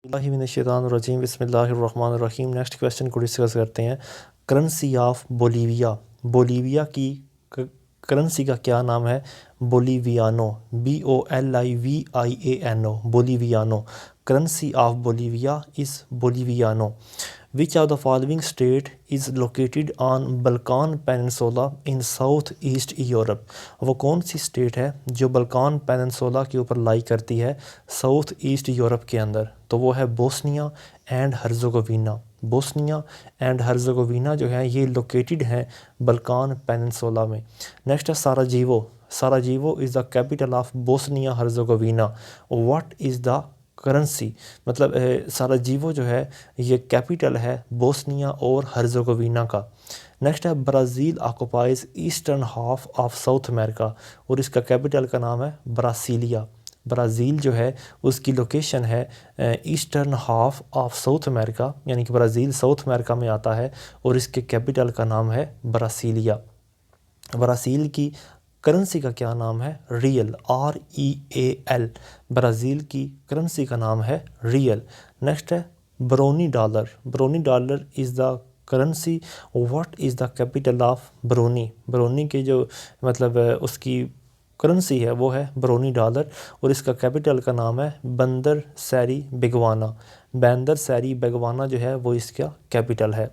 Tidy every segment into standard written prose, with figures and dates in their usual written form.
बिस्मिल्लाहिर्रहमानिर्रहीम बिस्मिल्लाहिर्रहमानिर्रहीम। Next question को डिस्कस करते हैं। Currency of Bolivia. बोलीविया की करेंसी का क्या नाम है? Boliviano. BOLIVIANO boliviano. Currency of Bolivia is boliviano. Which of the following state is located on Balkan Peninsula in South East Europe? वो कौन सी स्टेट है जो बल्कान पेनिनसुला के ऊपर लाई करती है साउथ ईस्ट यूरोप के अंदर? तो वो है बोस्निया एंड हर्ज़ेगोविना। बोस्निया एंड हर्ज़ेगोविना जो है ये लोकेटेड हैं बल्कान पेनिनसुला में। नेक्स्ट है Sarajevo. Sarajevo is the capital of Bosnia Herzegovina. What is the currency? मतलब साराजीवो जो है ये कैपिटल है बोस्निया और हर्ज़ेगोविना का। नेक्स्ट है Brazil occupies eastern half of south America और इसका कैपिटल का नाम है ब्रासीलिया। ब्राज़ील जो है उसकी लोकेशन है eastern half of south America, यानी कि ब्राज़ील साउथ अमेरिका में आता है और इसके कैपिटल का नाम है ब्रासीलिया। ब्राज़ील की करेंसी का क्या नाम है? रियल। REAL। ब्राज़ील की करेंसी का नाम है रियल। नेक्स्ट है Brunei dollar. Brunei dollar is the currency. What is the capital of Brunei? Brunei के जो मतलब उसकी करेंसी है वो है ब्रोनी डॉलर और इसका कैपिटल का नाम है बंदर सैरी बेगवाना। बंदर सैरी बेगवाना जो है वो इसका कैपिटल है।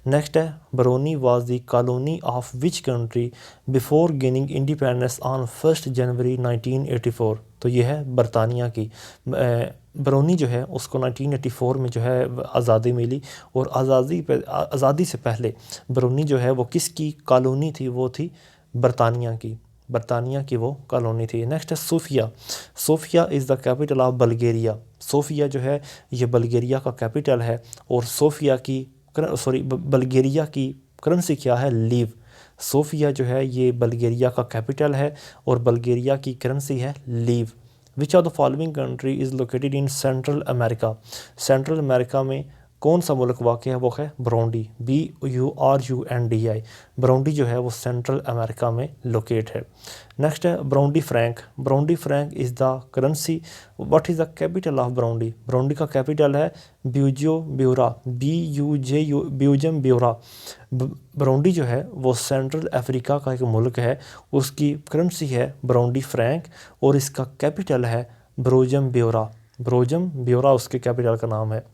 नेक्स्ट है Brunei was the colony of which country before gaining independence on 1 January 1984? तो ये है बरतानिया की। ब्रोनी जो है उसको 1984 में जो है आज़ादी मिली और आज़ादी से पहले ब्रोनी जो है वो किसकी कॉलोनी थी? वो थी बरतानिया की। बरतानिया की वो कॉलोनी थी। नेक्स्ट है Sofia. Sofia is the capital of Bulgaria. Sofia जो है ये बल्गेरिया का कैपिटल है और सोफिया की बल्गेरिया की करेंसी क्या है? लीव। सोफिया जो है ये बल्गेरिया का कैपिटल है और बल्गेरिया की करेंसी है leave. Which of the following country is located in central America? Central America में कौन सा मुल्क वाक़ है? वो है ब्रोंडी। BURUNDI। ब्रोंडी जो है वो सेंट्रल अमेरिका में लोकेट है। नेक्स्ट है Burundi franc. Burundi franc is the currency. What is the capital of Burundi? Burundi का कैपिटल है ब्यूजम्बुरा। ब्यूजम्बुरा। ब्रोंडी जो है वो सेंट्रल अफ्रीका का एक मुल्क है, उसकी करेंसी है ब्रोंडी फ्रैंक और इसका कैपिटल है ब्रोजम्बुरा। ब्रोजम्बुरा उसके कैपिटल का नाम है।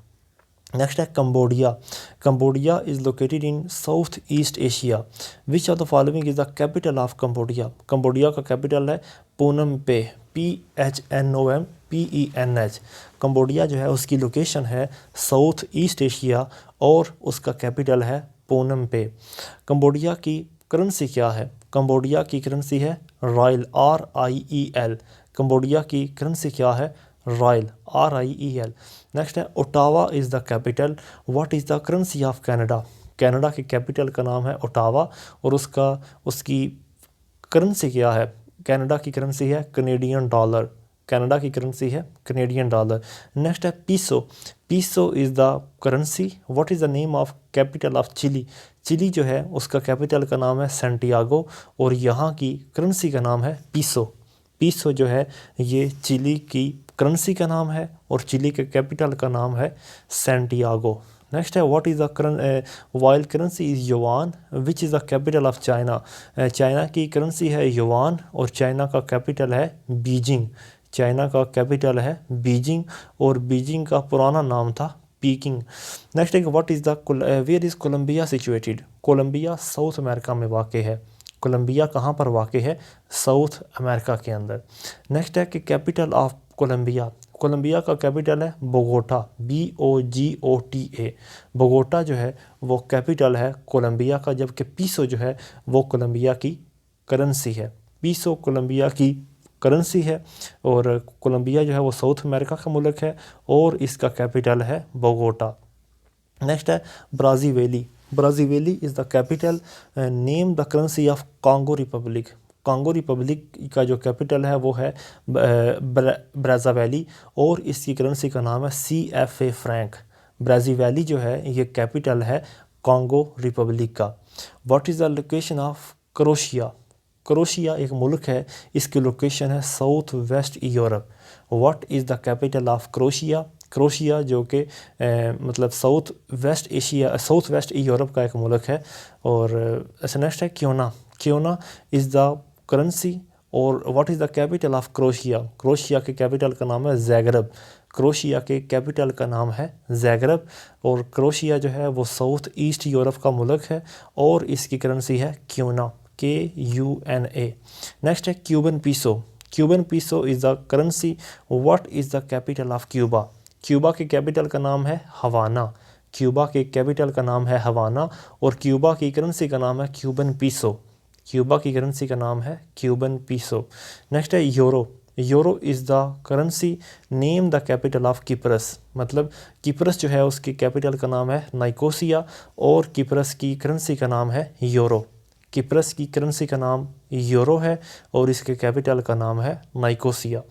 नेक्स्ट है Cambodia. Cambodia is located in south east Asia. Which of the following is the capital of Cambodia? Cambodia का कैपिटल है पूनम पे। PHNOMPENH। कंबोडिया जो है उसकी लोकेशन है साउथ ईस्ट एशिया और उसका कैपिटल है पूनम पे। कंबोडिया की करेंसी क्या है? कंबोडिया की करेंसी है रॉयल। RIEL। कंबोडिया की करेंसी क्या है? रॉयल। RIEL। नेक्स्ट है Ottawa is the capital. What is the currency of Canada? Canada की कैपिटल का नाम है ओटावा और उसकी करेंसी क्या है? कनाडा की करेंसी है कनेडियन डॉलर। कनाडा की करेंसी है कनेडियन डॉलर। नेक्स्ट है peso. Peso is the currency. What is the name of capital of Chile? Chile जो है उसका कैपिटल का नाम है सेंटियागो और यहाँ की करेंसी का नाम है पीसो। पीसो जो है ये चिली की करेंसी का नाम है और चिली के कैपिटल का नाम है सेंटियागो। नेक्स्ट है what is the wild currency is yuan. Which is the capital of China? China की करेंसी है युआन और चाइना का कैपिटल है बीजिंग। चाइना का कैपिटल है बीजिंग और बीजिंग का पुराना नाम था पीकिंग। नेक्स्ट है what is the where is Colombia situated? Colombia South America में वाक़ है। कोलंबिया कहाँ पर वाक़ है? साउथ अमेरिका के अंदर। नेक्स्ट है कि कैपिटल ऑफ कोलंबिया। कोलंबिया का कैपिटल है बोगोटा। BOGOTA। बोगोटा जो है वो कैपिटल है कोलंबिया का, जबकि पीसो जो है वो कोलंबिया की करेंसी है। पीसो कोलंबिया की करेंसी है और कोलंबिया जो है वो साउथ अमेरिका का मुल्क है और इसका कैपिटल है बोगोटा। नेक्स्ट है Brazzaville. Brazzaville is the capital. Name the currency of Congo Republic. Congo Republic का जो कैपिटल है वो है ब्राज़ावेली और इसकी करेंसी का नाम है CFA फ्रैंक। ब्राज़ीवेली जो है ये कैपिटल है कॉन्गो रिपब्लिक का। What is the location of crochet? Crochet एक मुल्क है, इसकी लोकेशन है south west Europe. What is the capital of crochet? Crochet जो कि मतलब साउथ वेस्ट यूरोप का एक मुल्क है। और नेक्स्ट है क्योना। क्योना इज़ द करेंसी और what is the capital of crochet. Crochet के कैपिटल का नाम है ज़ैग्रेब। क्रोशिया के कैपिटल का नाम है ज़ैग्रेब। और क्रोशिया जो है वो साउथ ईस्ट यूरोप का मुल्क है और इसकी करेंसी है क्यूना, KUNA। नेक्स्ट है Cuban peso. Cuban peso is the currency. What is the capital of Cuba. Cuba के कैपिटल का नाम है हवाना। क्यूबा के कैपिटल का नाम है हवाना और क्यूबा की करेंसी का नाम है क्यूबन पीसो। क्यूबा की करेंसी का नाम है क्यूबन पीसो। नेक्स्ट है euro. Euro is the currency. Name the capital of Cyprus. मतलब किप्रस जो है उसकी कैपिटल का नाम है नाइकोसिया और किप्रस की करेंसी का नाम है यूरो। किप्रस की करेंसी का नाम यूरो है और इसके कैपिटल का नाम है नाइकोसिया।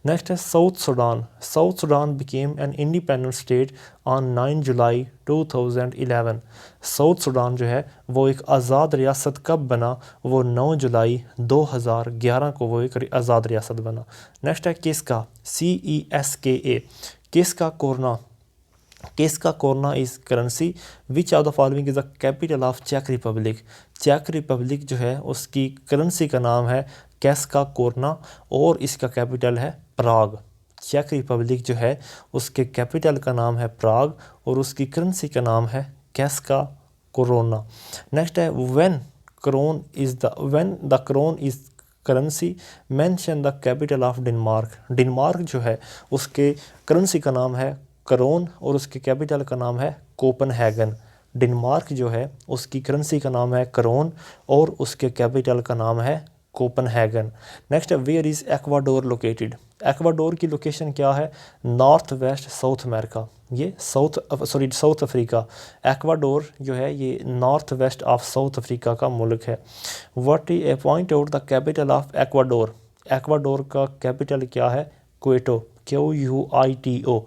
नेक्स्ट है south Sudan. South Sudan became an independent state on 9 July 2011। South Sudan जो है वो एक आज़ाद रियासत कब बना, वो 9 जुलाई 2011 को वो एक आज़ाद रियासत बना। नेक्स्ट है किसका, CESKA। Ceska koruna. Ceska koruna is currency. Which of the following is the capital of चेक रिपब्लिक। चेक रिपब्लिक जो है उसकी करेंसी का नाम है कैस्का कोरना और इसका कैपिटल है प्राग। चेक रिपब्लिक जो है उसके कैपिटल का नाम है प्राग और उसकी करेंसी का नाम है कैस्का कोरोना। नेक्स्ट है when the krone is currency mention the capital of Denmark. Denmark जो है उसके करेंसी का नाम है करोन और उसके कैपिटल का नाम है कोपनहेगन। डेनमार्क जो है उसकी करेंसी का नाम है करोन और उसके कैपिटल का नाम है कोपनहेगन। नेक्स्ट है where is Ecuador located. Ecuador की लोकेशन क्या है, नॉर्थ वेस्ट साउथ अमेरिका। ये साउथ अफ्रीका। एक्वाडोर जो है ये north west of South Africa का मुल्क है। What point out the capital of Ecuador. Ecuador का कैपिटल क्या है, Quito, QUITO।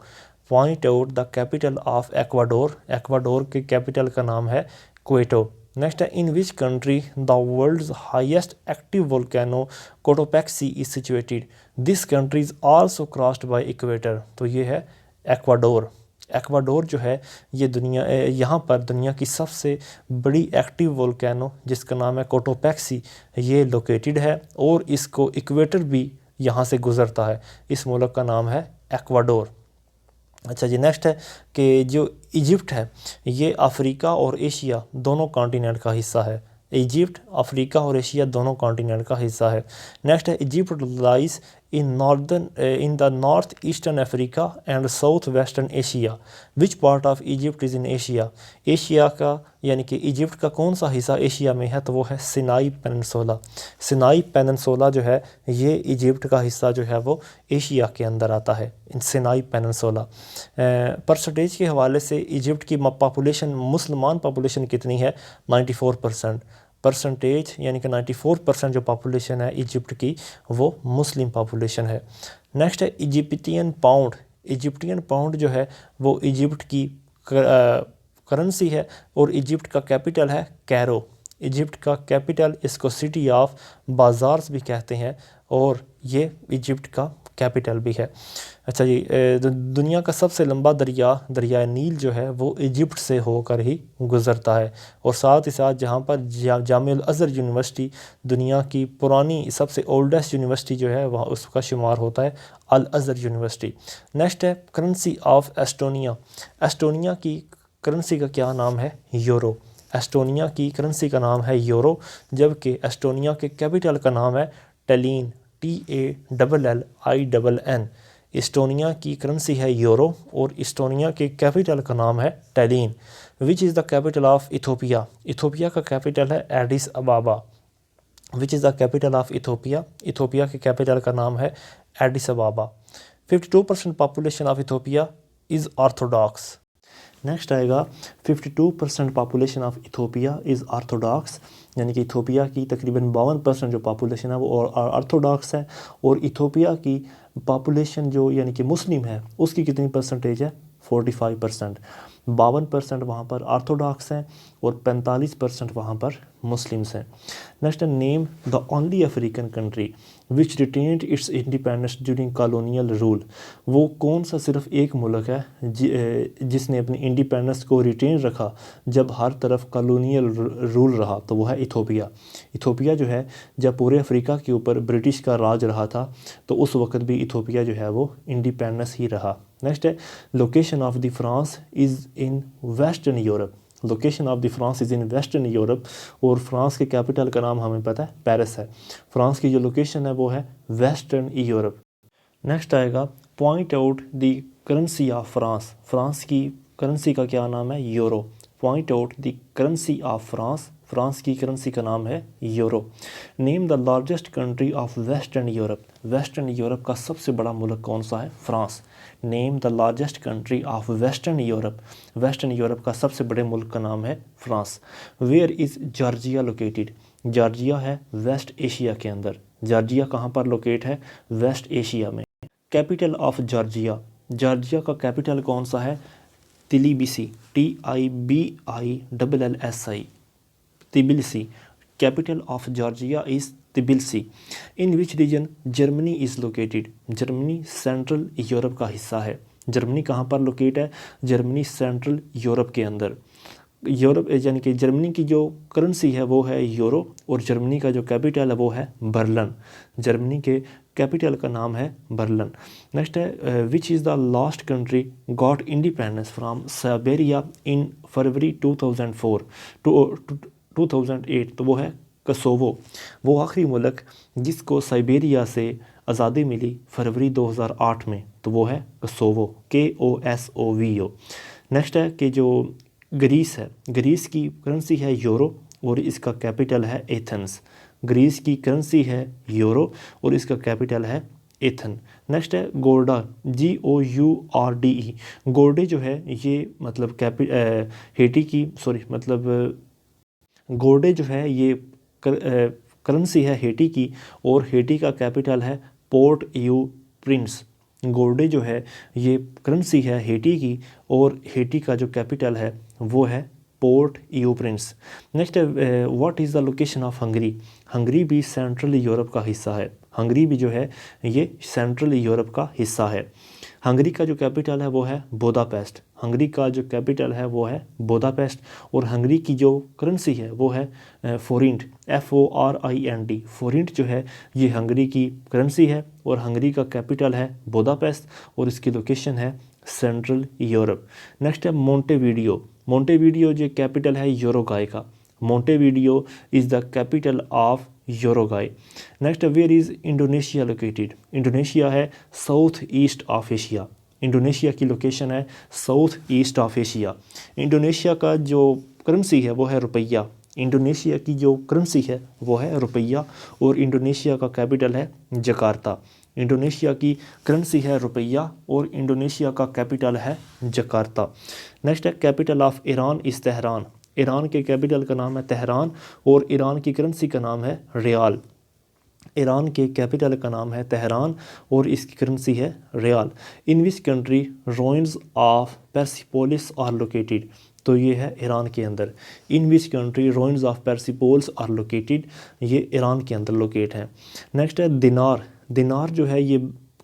Point out the capital of Ecuador. Ecuador के कैपिटल का नाम है क्वेटो। नेक्स्ट है in which country the world's highest active volcano Cotopaxi is situated. This country is also crossed by equator. तो ये है एक्वाडोर। एक्वाडोर जो है ये यहाँ पर दुनिया की सबसे बड़ी एक्टिव वोल्केनो जिसका नाम है कोटोपैक्सी ये लोकेटेड है और इसको इक्वेटर भी यहाँ से गुज़रता है। इस मुल्क का नाम है एक्वाडोर। अच्छा जी, नेक्स्ट है कि जो इजिप्ट है ये अफ्रीका और एशिया दोनों कॉन्टिनेंट का हिस्सा है। इजिप्ट अफ्रीका और एशिया दोनों कॉन्टिनेंट का हिस्सा है। नेक्स्ट है Egypt lies in the north eastern Africa and south western Asia. Which part of Egypt is in Asia. Asia का यानी कि इजिप्ट का कौन सा हिस्सा एशिया में है, तो वो है सिनाई पेनिनसोला। सिनाई पेनिनसोला जो है ये इजिप्ट का हिस्सा जो है वो एशिया के अंदर आता है, सिनाई पेनिनसोला। परसेंटेज के हवाले से इजिप्ट की पॉपुलेशन, मुसलमान पॉपुलेशन कितनी है, 94%। परसेंटेज यानी कि 94% जो पॉपुलेशन है इजिप्ट की वो मुस्लिम पॉपुलेशन है। नेक्स्ट है इजिप्टियन पाउंड। इजिप्टियन पाउंड जो है वो इजिप्ट की करेंसी है और इजिप्ट का कैपिटल है कैरो। इजिप्ट का कैपिटल, इसको सिटी ऑफ बाज़ार्स भी कहते हैं और ये इजिप्ट का कैपिटल भी है। अच्छा जी, दुनिया का सबसे लंबा दरिया नील जो है वो इजिप्ट से होकर ही गुज़रता है और साथ ही साथ जहाँ पर जामिया अल-अज़हर यूनिवर्सिटी दुनिया की पुरानी सबसे ओल्डेस्ट यूनिवर्सिटी जो है वहाँ उसका शुमार होता है अल-अज़हर यूनिवर्सिटी। नेक्स्ट है करेंसी ऑफ एस्टोनिया। एस्टोनिया की करेंसी का क्या नाम है, यूरो। एस्टोनिया की करेंसी का नाम है यूरो, जबकि एस्टोनिया के कैपिटल का नाम है टैलिन, TALLIN। एस्टोनिया की करेंसी है यूरो और एस्टोनिया के कैपिटल का नाम है Tallinn. Which is the capital of Ethiopia. Ethiopia का कैपिटल है Addis Ababa. Which is the capital of Ethiopia. Ethiopia के कैपिटल का नाम है Addis Ababa. 52% population of Ethiopia is orthodox. Next आएगा 52% population of Ethiopia is orthodox, यानी कि Ethiopia की तकरीबन 52% जो पॉपुलेशन है वो ऑर्थोडॉक्स है। और इथोपिया की पॉपुलेशन जो यानी कि मुस्लिम है उसकी कितनी परसेंटेज है, 45%। 52% वहाँ पर ऑर्थोडॉक्स हैं और 45% वहाँ पर मुस्लिम्स हैं। नेक्स्ट है name the only African country which retained it's independence during colonial rule. वो कौन सा सिर्फ एक मुल्क है जिसने अपनी इंडिपेंडेंस को रिटेन रखा जब हर तरफ कॉलोनियल रूल रहा, तो वो है इथोपिया। इथोपिया जो है जब पूरे अफ्रीका के ऊपर ब्रिटिश का राज रहा था तो उस वक्त भी इथोपिया जो है वो इंडिपेंडेंस ही रहा। नेक्स्ट है location of the France is in western Europe. Location of the France is in western Europe, और फ्रांस के कैपिटल का नाम हमें पता है पेरिस है। फ्रांस की जो लोकेशन है वो है वेस्टर्न यूरोप। नेक्स्ट आएगा point out the currency of France. France की करेंसी का क्या नाम है? Euro. Point out the currency of France. France की करेंसी का नाम है euro. Name the largest country of western Europe. Western Europe का सबसे बड़ा मुल्क कौन सा है? France. Name the largest country of western Europe. Western Europe का सबसे बड़े मुल्क का नाम है France. Where is Georgia located. Georgia है वेस्ट एशिया के अंदर। जॉर्जिया कहाँ पर लोकेट है? वेस्ट एशिया में। Capital of Georgia. जॉर्जिया का कैपिटल कौन सा है? तिलिबिसी। TIBILLSI। Tbilisi. Capital of Georgia is Tbilisi. In which reason Germany is located. Germany central Europe का हिस्सा है। जर्मनी कहाँ पर लोकेट है? जर्मनी सेंट्रल यूरोप के अंदर। यूरोप यानी कि जर्मनी की जो करेंसी है वो है यूरो, और जर्मनी का जो कैपिटल है वो है बर्लिन। जर्मनी के कैपिटल का नाम है बर्लिन। नेक्स्ट है which is the last country got independence from Siberia in February 2004 to 2008, तो वो है कोसोवो। वो आखिरी मुल्क जिसको साइबेरिया से आज़ादी मिली फरवरी 2008 में, तो वो है कोसोवो। KOSOVO। नेक्स्ट है कि जो ग्रीस है, ग्रीस की करेंसी है यूरो, और इसका कैपिटल है एथेंस। ग्रीस की करेंसी है यूरो और इसका कैपिटल है एथन। नेक्स्ट है गोल्डा। GOURDE। गोल्डे जो है ये मतलब हेटी की गोल्डे जो है ये करेंसी है हेटी की, और हेटी का कैपिटल है पोर्ट यू प्रिंस। गोल्डे जो है ये करेंसी है हेटी की, और हेटी का जो कैपिटल है वो है पोर्ट यू प्रिंस। नेक्स्ट है what is the location of Hungary. Hungary भी सेंट्रल यूरोप का हिस्सा है। हंगरी भी जो है ये सेंट्रल यूरोप का हिस्सा है। हंगरी का जो कैपिटल है वो है बुदापेस्ट। हंगरी का जो कैपिटल है वो है बुदापेस्ट, और हंगरी की जो करेंसी है वो है फोरिंट। FORINT। फोरिंट जो है ये हंगरी की करेंसी है, और हंगरी का कैपिटल है बुदापेस्ट, और इसकी लोकेशन है सेंट्रल यूरोप। नेक्स्ट है मोंटेवीडियो। मोंटेवीडियो जो कैपिटल है यूरुग्वाई का। Montevideo is the capital of Uruguay. Next where is Indonesia located. Indonesia है south east of Asia. Indonesia की लोकेशन है south east of Asia. Indonesia का जो करेंसी है वो है रुपया। इंडोनेशिया की जो करेंसी है वो है रुपया, और इंडोनेशिया का कैपिटल है जकार्ता। इंडोनेशिया की करेंसी है रुपया, और इंडोनेशिया का कैपिटल है जकार्ता। नेक्स्ट है capital of Iran is Tehran. Iran के कैपिटल का नाम है तेहरान, और ईरान की करेंसी का नाम है रियाल। ईरान के कैपिटल का नाम है तेहरान, और इसकी करेंसी है rial. In which country ruins of Persepolis are located. तो ये है ईरान के अंदर। In which country ruins of Persepolis are located. ये ईरान के अंदर लोकेट है। नेक्स्ट है दिनार। दिनार जो है ये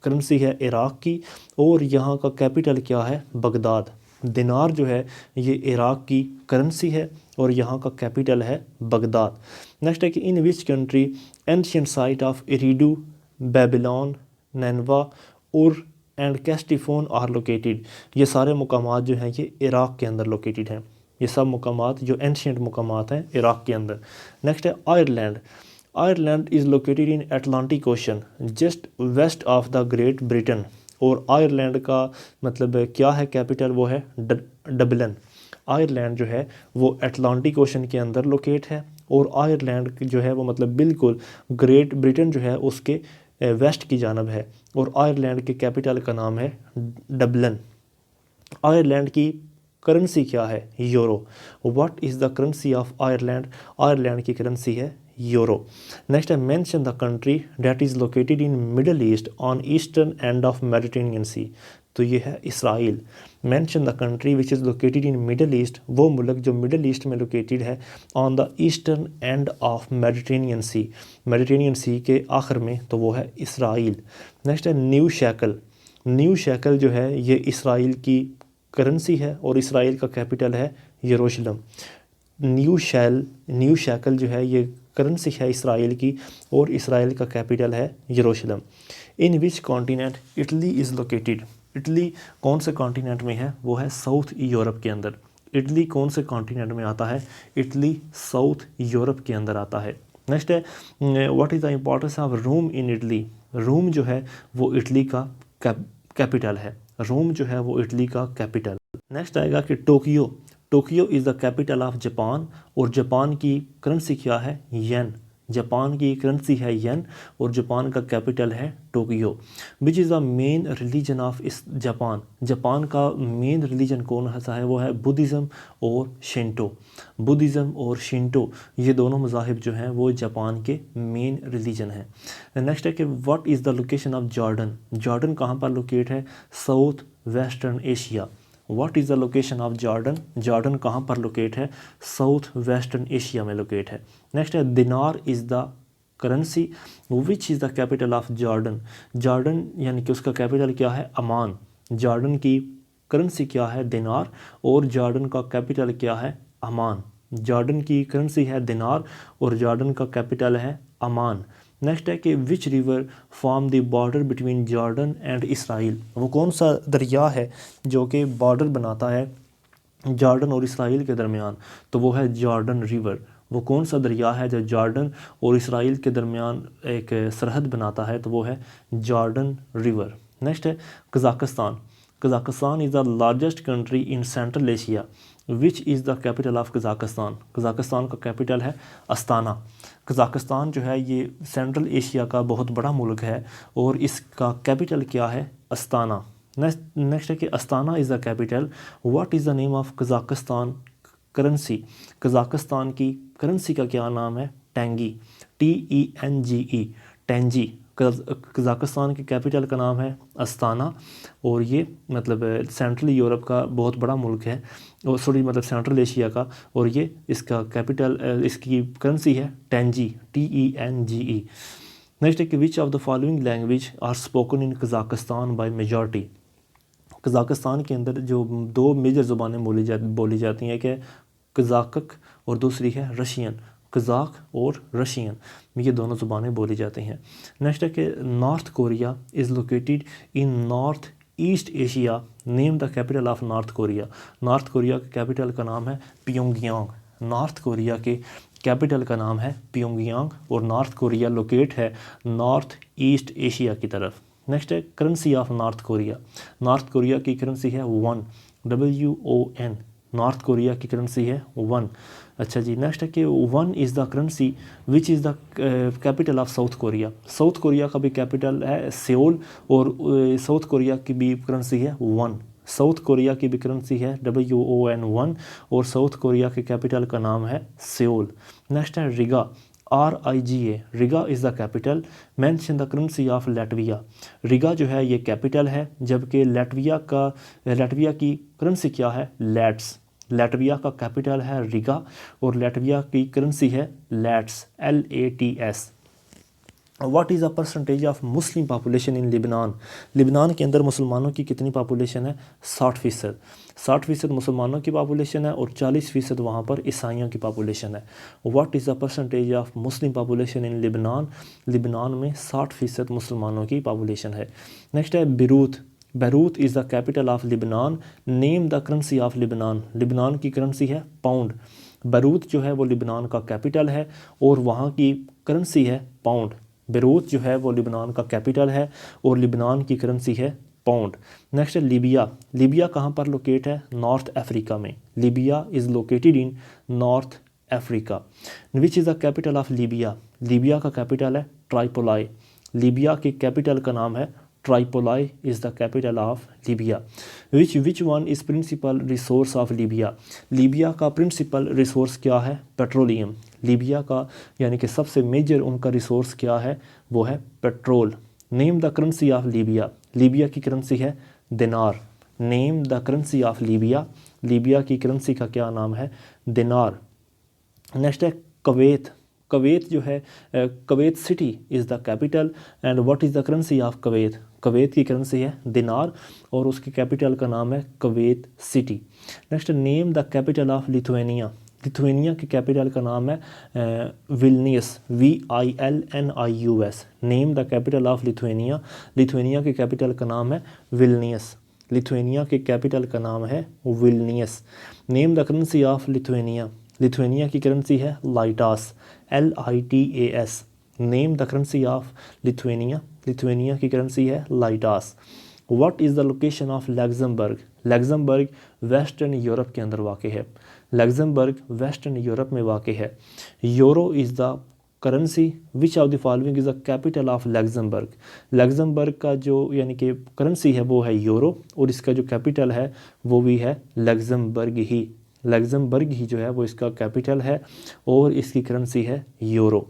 करेंसी है इराक़ की, और यहाँ का कैपिटल क्या है? बगदाद। दिनार जो है ये इराक़ की करेंसी है, और यहाँ का कैपिटल है बगदाद। नेक्स्ट है कि in which country ancient site of Eridu, Babylon, Nineveh, Ur and कैस्टिफोन are located. ये सारे मुकामात जो हैं ये इराक़ के अंदर लोकेटेड हैं। ये सब मुकामात जो एंशिएंट मुकामात हैं इराक़ के अंदर। नेक्स्ट है Ireland. Ireland is located in Atlantic Ocean just west of the Great Britain. और आयरलैंड का मतलब क्या है कैपिटल? वो है डबलिन। आयरलैंड जो है वो अटलांटिक ओशन के अंदर लोकेट है, और आयरलैंड जो है वो मतलब बिल्कुल ग्रेट ब्रिटेन जो है उसके वेस्ट की जानब है, और आयरलैंड के कैपिटल का नाम है डबलिन। आयरलैंड की करेंसी क्या है? Euro. What is the currency of Ireland? Ireland की करेंसी है यूरो। नेक्स्ट है mention the country that is located in middle East on eastern end of Mediterranean Sea. तो ये है Israel. Mention the country which is located in middle East, वो मुल्क जो Middle east में लोकेटेड है on the eastern end of Mediterranean Sea, Mediterranean Sea के आखिर में, तो वो है इसराइल। नेक्स्ट है न्यू शैकल। न्यू शैकल जो है ये इसराइल की करेंसी है और इसराइल का कैपिटल है यरूशलेम। न्यू शैकल जो है ये करेंसी है इसराइल की और इसराइल का कैपिटल है Jerusalem. In which continent Italy is located, Italy कौन से कॉन्टिनेंट में है, वो है साउथ यूरोप के अंदर। इटली कौन से कॉन्टिनेंट में आता है, इटली साउथ यूरोप के अंदर आता है। नेक्स्ट है what is the importance of Rome in Italy, Rome जो है वो इटली का कैपिटल है, रोम जो है वो इटली का कैपिटल। नेक्स्ट आएगा कि Tokyo, Tokyo is the capital of Japan और जापान की करेंसी क्या है, येन। जापान की करेंसी है येन और जापान का कैपिटल है Tokyo. Which is the main religion of इस जापान, जापान का मेन रिलीजन कौन सा है, वो है बुद्धिज़्म और शिंटो। बुद्धिज़्म और शिंटो ये दोनों मज़ाहिब जो हैं वो जापान के मेन रिलीजन हैं। नेक्स्ट है कि what is the location of Jordan, Jordan कहाँ पर लोकेट है, south western Asia. What is the location of Jordan, Jordan कहाँ पर लोकेट है, साउथ वेस्टर्न एशिया में लोकेट है। नेक्स्ट है दिनार is the currency which is the capital of Jordan, Jordan यानी कि उसका कैपिटल क्या है, अमान। जॉर्डन की करेंसी क्या है, दिनार और जॉर्डन का कैपिटल क्या है, अमान। जॉर्डन की करेंसी है दिनार और जॉर्डन का कैपिटल है अमान। नेक्स्ट है कि which river form the border between Jordan and Israel, वो कौन सा दरिया है जो कि बॉर्डर बनाता है जॉर्डन और इसराइल के दरमियान, तो वो है जॉर्डन रिवर। वो कौन सा दरिया है जो जॉर्डन और इसराइल के दरमियान एक सरहद बनाता है, तो वो है जॉर्डन रिवर। नेक्स्ट है Kazakhstan, Kazakhstan is the largest country in central Asia which is the capital of Kazakhstan, Kazakhstan का कैपिटल है अस्ताना। कज़ाकिस्तान जो है ये सेंट्रल एशिया का बहुत बड़ा मुल्क है और इसका कैपिटल क्या है, अस्ताना। नेक्स्ट है कि Astana is the capital. What is the name of Kazakhstan currency, Kazakhstan की करेंसी का क्या नाम है, टेंगी, TENGE, टेंजी। कज़ाकिस्तान के कैपिटल का नाम है अस्ताना और ये मतलब सेंट्रल यूरोप का बहुत बड़ा मुल्क है और सॉरी मतलब सेंट्रल एशिया का, और ये इसका कैपिटल इसकी करेंसी है टेंजी, TENGE। नेक्स्ट है कि which of the following language are spoken in Kazakhstan by majority, Kazakhstan के अंदर जो दो मेजर ज़ुबानें बोली जाती हैं कि कज़ाकक और दूसरी है रशियन, कज़ाक और रशियन, ये दोनों ज़ुबानें बोली जाती हैं। नेक्स्ट है कि north Korea is located in north east Asia, name the capital of north Korea, north Korea के कैपिटल का नाम है प्योंगयांग। नॉर्थ कोरिया के कैपिटल का नाम है प्योंगयांग और नॉर्थ कोरिया लोकेट है नॉर्थ ईस्ट एशिया की तरफ। नेक्स्ट है currency of north Korea, north Korea की करेंसी है वन, WON, नॉर्थ कोरिया की करेंसी है वन। अच्छा जी, नेक्स्ट है कि one is the currency which is the capital of south Korea, south Korea का भी कैपिटल है सेओल और साउथ कोरिया की भी करेंसी है वन, साउथ कोरिया की भी करेंसी है WON 1 और साउथ कोरिया के कैपिटल का नाम है सेओल। नेक्स्ट है Riga, RIGA, Riga is the capital. Mention the currency of Latvia, Riga जो है ये कैपिटल है जबकि लैटविया की करेंसी क्या है, लैट्स। लैटविया का कैपिटल है रिगा और लैटविया की करेंसी है lats, LATS। What is the percentage of Muslim population in Lebanon, Lebanon के अंदर मुसलमानों की कितनी पॉपुलेशन है, 60%, 60% मुसलमानों की पॉपुलेशन है और 40% वहाँ पर ईसाइयों की पॉपुलेशन है। What is the percentage of Muslim population in Lebanon, Lebanon में 60% मुसलमानों की पॉपुलेशन है। नेक्स्ट है Beirut, Beirut is the capital of Lebanon, name the currency of Lebanon, Lebanon की करेंसी है पाउंड। बेरूत जो है वो लिबनान का कैपिटल है और वहाँ की करेंसी है पाउंड। बेरूत जो है वो लिबनान का कैपिटल है और लिबनान की करेंसी है पाउंड। नेक्स्ट है लीबिया, लीबिया कहाँ पर लोकेट है, नॉर्थ अफ्रीका में, Libya is located in North Africa. Which is the capital of Libya, Libya का कैपिटल है ट्राइपोलाई, लीबिया के कैपिटल का नाम है Tripoli is the capital of Libya. Which one is principal resource of Libya, Libya का principal resource क्या है, petroleum. Libya का यानी कि सबसे मेजर उनका रिसोर्स क्या है, वो है petrol. Name the currency of Libya, Libya की करेंसी है दिनार। Name the currency of Libya, Libya की करेंसी का क्या नाम है? दिनार। नेक्स्ट है कवैत। कवैत जो है, Kuwait city is the capital and what is the currency of Kuwait? Kuwait की करेंसी है दिनार और उसकी कैपिटल का नाम है Kuwait city. Next name the capital of Lithuania. Lithuania की कैपिटल का नाम है Vilnius, VILNIUS। Name the capital of Lithuania, Lithuania की कैपिटल का नाम है विल्नियस। लिथुआनिया के कैपिटल का नाम है Vilnius. Name the currency of Lithuania, Lithuania की करेंसी है litas, LITAS। Name the currency of Lithuania, Lithuania की करेंसी है litas. What is the location of Luxembourg? Luxembourg western Europe के अंदर वाक़ है। लग्जमबर्ग वेस्टर्न यूरोप में वाक़ है। Euro is the currency which of the following is the capital of Luxembourg? Luxembourg का जो यानी कि करेंसी है वो है यूरो और इसका जो कैपिटल है वो भी है लग्जमबर्ग ही। लग्जमबर्ग ही जो है वो इसका कैपिटल है और इसकी करेंसी है यूरो।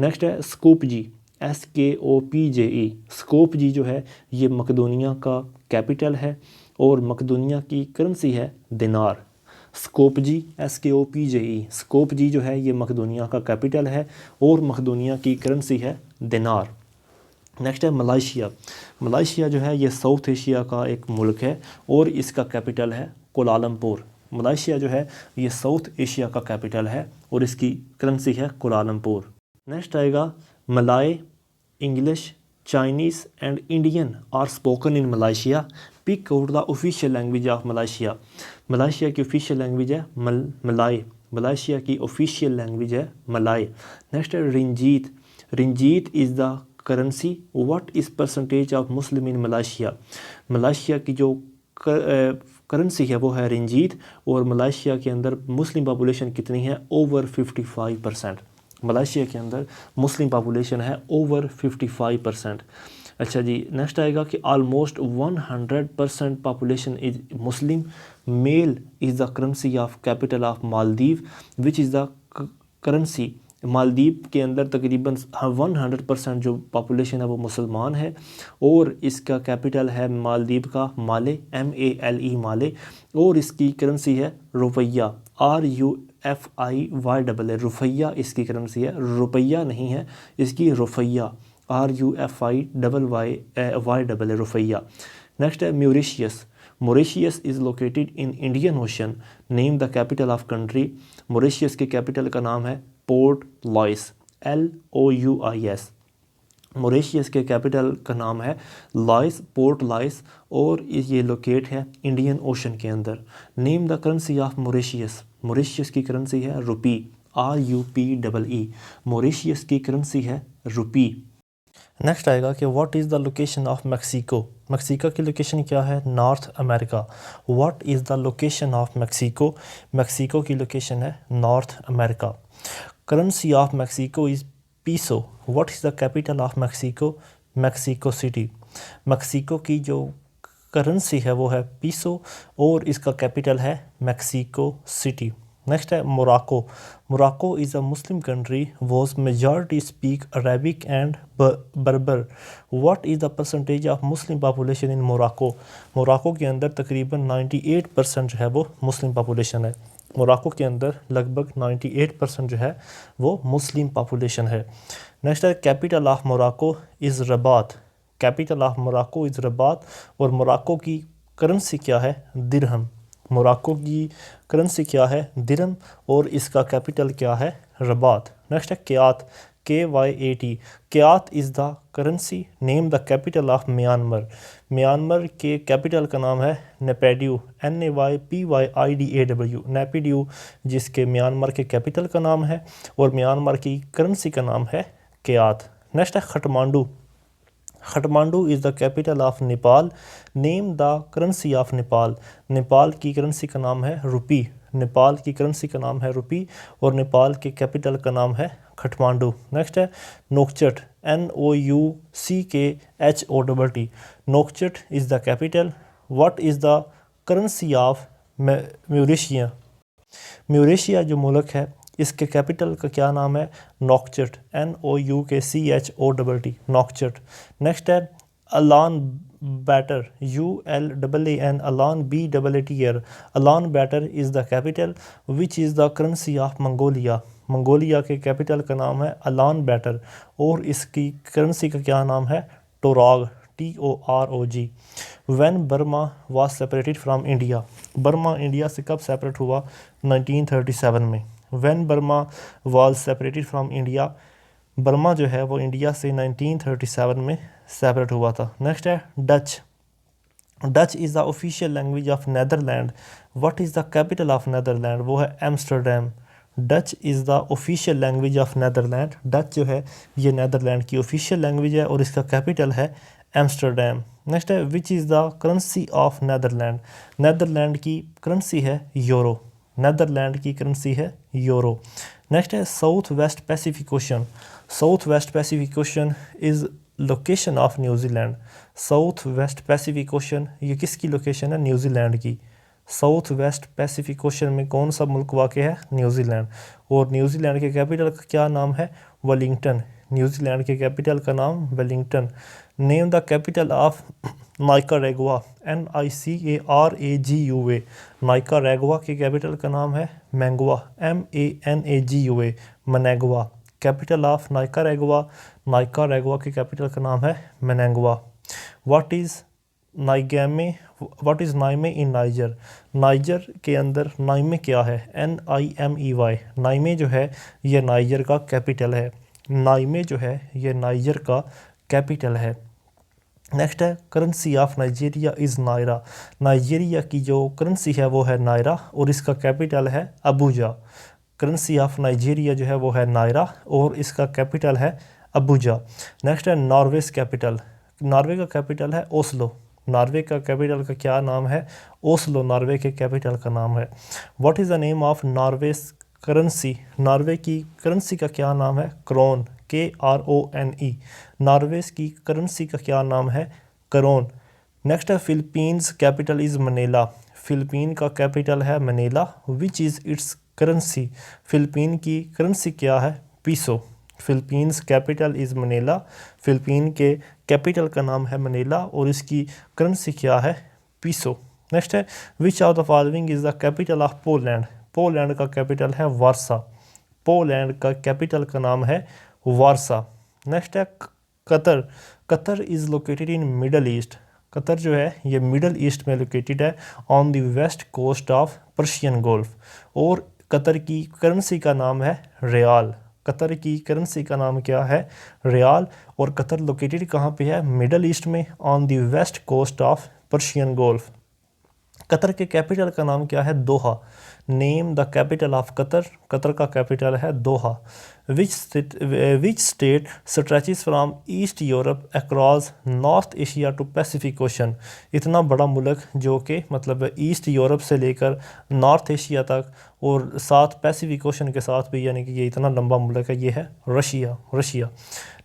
नेक्स्ट है स्कोपजे, SKOPJE। स्कोपजे जो है ये मकदोनिया का कैपिटल है और मकदोनिया की करेंसी है दिनार। Skopje, SKOPJE। स्कोपजे जो है ये मकदोनिया का कैपिटल है और मकदोनिया की करेंसी है दिनार। नेक्स्ट है मलाइशिया। मलाइशिया जो है ये साउथ एशिया का एक मुल्क है और इसका कैपिटल है कोलालमपुर। मलाइशिया जो है ये साउथ एशिया का कैपिटल है और इसकी करेंसी है कोलालमपुर। नेक्स्ट आएगा Malay, English, Chinese and Indian are spoken in Malaysia. Pick out the official language of Malaysia. Malaysia की ऑफिशियल लैंग्वेज है मलाय। मलाइशिया की ऑफिशियल लैंग्वेज है मलाय। नेक्स्ट है ringgit. Ringgit is the currency. What is percentage of Muslim in Malaysia? Malaysia की जो currency है वो है रिंजीत और मलाइशिया के अंदर मुस्लिम पॉपुलेशन कितनी है? ओवर 55%। मलाइशिया के अंदर मुस्लिम पॉपुलेशन है ओवर 55%। अच्छा जी, नेक्स्ट आएगा कि almost 100% population is Muslim. Mail is the currency of capital of Maldives which is the currency. Maldives के अंदर तकरीबन 100% जो पॉपुलेशन है वो मुसलमान है और इसका कैपिटल है मालदीव का माले, MALE माले और इसकी करेंसी है रुपया, RUFIYA। रुपया इसकी करेंसी है, रुपया नहीं है, इसकी रुपया, RUFIYY रुपया। नेक्स्ट है Mauritius. Mauritius is located in Indian Ocean. Name the capital of country. Mauritius के कैपिटल का नाम है पोर्ट लॉइस, LOUIS। मॉरिशियस के कैपिटल का नाम है लॉइस, पोर्ट लॉइस और ये लोकेट है इंडियन ओशन के अंदर। Name the currency of Mauritius. Mauritius की करेंसी है रुपी, RUPEE। मॉरिशियस की करेंसी है रुपी। नेक्स्ट आएगा कि what is the location of Mexico. Mexico की लोकेशन क्या है? North America. What is the location of Mexico? Mexico की लोकेशन है north America. Currency of Mexico is peso. What is the capital of Mexico? Mexico City. Mexico की जो currency है वो है पीसो और इसका कैपिटल है मैक्सिको सिटी। नेक्स्ट है Morocco. Morocco is a Muslim country was majority speak Arabic and Berber. What is the percentage of Muslim population in Morocco? Morocco के अंदर तकरीबन 98% जो है वो मुस्लिम पॉपुलेशन है। मोराको के अंदर लगभग 98% जो है वो मुस्लिम पॉपुलेशन है। नेक्स्ट है capital of Morocco is Rabat. Capital of Morocco is Rabat और मोराको की करेंसी क्या है? दिरहम। मोराको की करेंसी क्या है? दिरहम और इसका कैपिटल क्या है? रबात। नेक्स्ट है क्यात, KYAT। क्यात is the currency. Name the capital of Myanmar. Myanmar के कैपिटल का नाम है नेपैड्यू, NAYPYIDAW। नेपैड्यू जिसके म्यांमार के कैपिटल का नाम है और म्यांमार की करेंसी का नाम है क्यात। नेक्स्ट है Kathmandu. Kathmandu is the capital of Nepal. Name the currency of Nepal. Nepal की करेंसी का नाम है रुपी। नेपाल की करेंसी का नाम है रुपी और नेपाल के कैपिटल का नाम है खटमांडू। नेक्स्ट है Nouakchott, NOUCKHOTT। Nouakchott is the capital. What is the currency of Mauritania. Mauritania जो मुल्क है इसके कैपिटल का क्या नाम है? नोकचट, NOUKCHOTT। नोकचट। नेक्स्ट है अलान Batter, ULAAN, Ulan BAATR. Ulaanbaatar is the capital. Which is the currency of Mongolia? Mongolia के कैपिटल का नाम है अलानबैटर और इसकी करेंसी का क्या नाम है? टोराग, TOROG. When Burma was separated from India, Burma India से कब सेपरेट हुआ? 1937 में. When Burma was separated from India, Burma जो है वो इंडिया से 1937 में सेपरेट हुआ था. नेक्स्ट है Dutch. Dutch is the official language of Netherlands. What is the capital of Netherlands? वो है Amsterdam. Dutch is the official language of Netherlands. Dutch जो है ये नैदरलैंड की ऑफिशियल लैंग्वेज है और इसका कैपिटल है एम्स्टरडैम. नेक्स्ट है which is the currency of Netherlands? Netherlands की करेंसी है यूरो. नैदरलैंड की करेंसी है यूरो. नेक्स्ट है south west Pacific ocean. South west Pacific ocean is location of New Zealand. South west Pacific ocean ये किसकी location है? New Zealand की. South west Pacific ocean में कौन सा मुल्क वाक़ है? न्यूजीलैंड. और न्यूजीलैंड के कैपिटल का क्या नाम है? वेलिंगटन. न्यूजीलैंड के कैपिटल का नाम Wellington. Name the capital of Nicaragua. NICARAGUA. Nicaragua के कैपिटल का नाम है Managua. MANAGUA. Managua. Capital of Nicaragua. Nicaragua के कैपिटल का नाम है Managua. What is Niamey in Niger? Niger के अंदर नाइमे क्या है? NIMEY. नाइमे जो है ये नाइजर का कैपिटल है. नाइमे जो है ये नाइजर का कैपिटल है. नेक्स्ट है currency of Nigeria is naira. Nigeria की जो करेंसी है वो है नायरा और इसका कैपिटल है अबूजा. करेंसी ऑफ नाइजीरिया जो है वो है नायरा और इसका कैपिटल है अबूजा. नेक्स्ट है नॉर्वेज कैपिटल. नॉर्वे का कैपिटल है ओस्लो. नॉर्वे का कैपिटल का क्या नाम है? ओस्लो नॉर्वे के कैपिटल का नाम है. What is the name of Norway's currency? Norway की करेंसी का क्या नाम है? क्रोन. KRONE. नॉर्वेज की करेंसी का क्या नाम है? करोन. नेक्स्ट है Philippines capital is Manila. Philippine का कैपिटल है Manila. Which is its currency? Philippine की करेंसी क्या है? Peso. Philippines capital is Manila. Philippine के कैपिटल का नाम है मनीला और इसकी करेंसी क्या है? पीसो. नेक्स्ट है which of the following is the capital of Poland? Poland का कैपिटल है वारसा. पोलैंड का कैपिटल का नाम है वारसा. नेक्स्ट है Qatar. Qatar is located in middle East. Qatar जो है ये मिडल ईस्ट में लोकेटेड है on the west coast of Persian Gulf और कतर की करेंसी का नाम है रियाल. कतर की करेंसी का नाम क्या है? रियाल. और कतर लोकेटेड कहाँ पे है? मिडल ईस्ट में on the west coast of Persian gulf. Qatar के कैपिटल का नाम क्या है? Doha. Name the capital of Qatar. Qatar का कैपिटल है Doha. Which state stretches from east Europe across north Asia to Pacific ocean? इतना बड़ा मुल्क जो कि मतलब ईस्ट यूरोप से लेकर नॉर्थ एशिया तक और साथ पैसिफिक ओशन के साथ भी, यानी कि ये इतना लंबा मुल्क है, ये है Russia. Russia.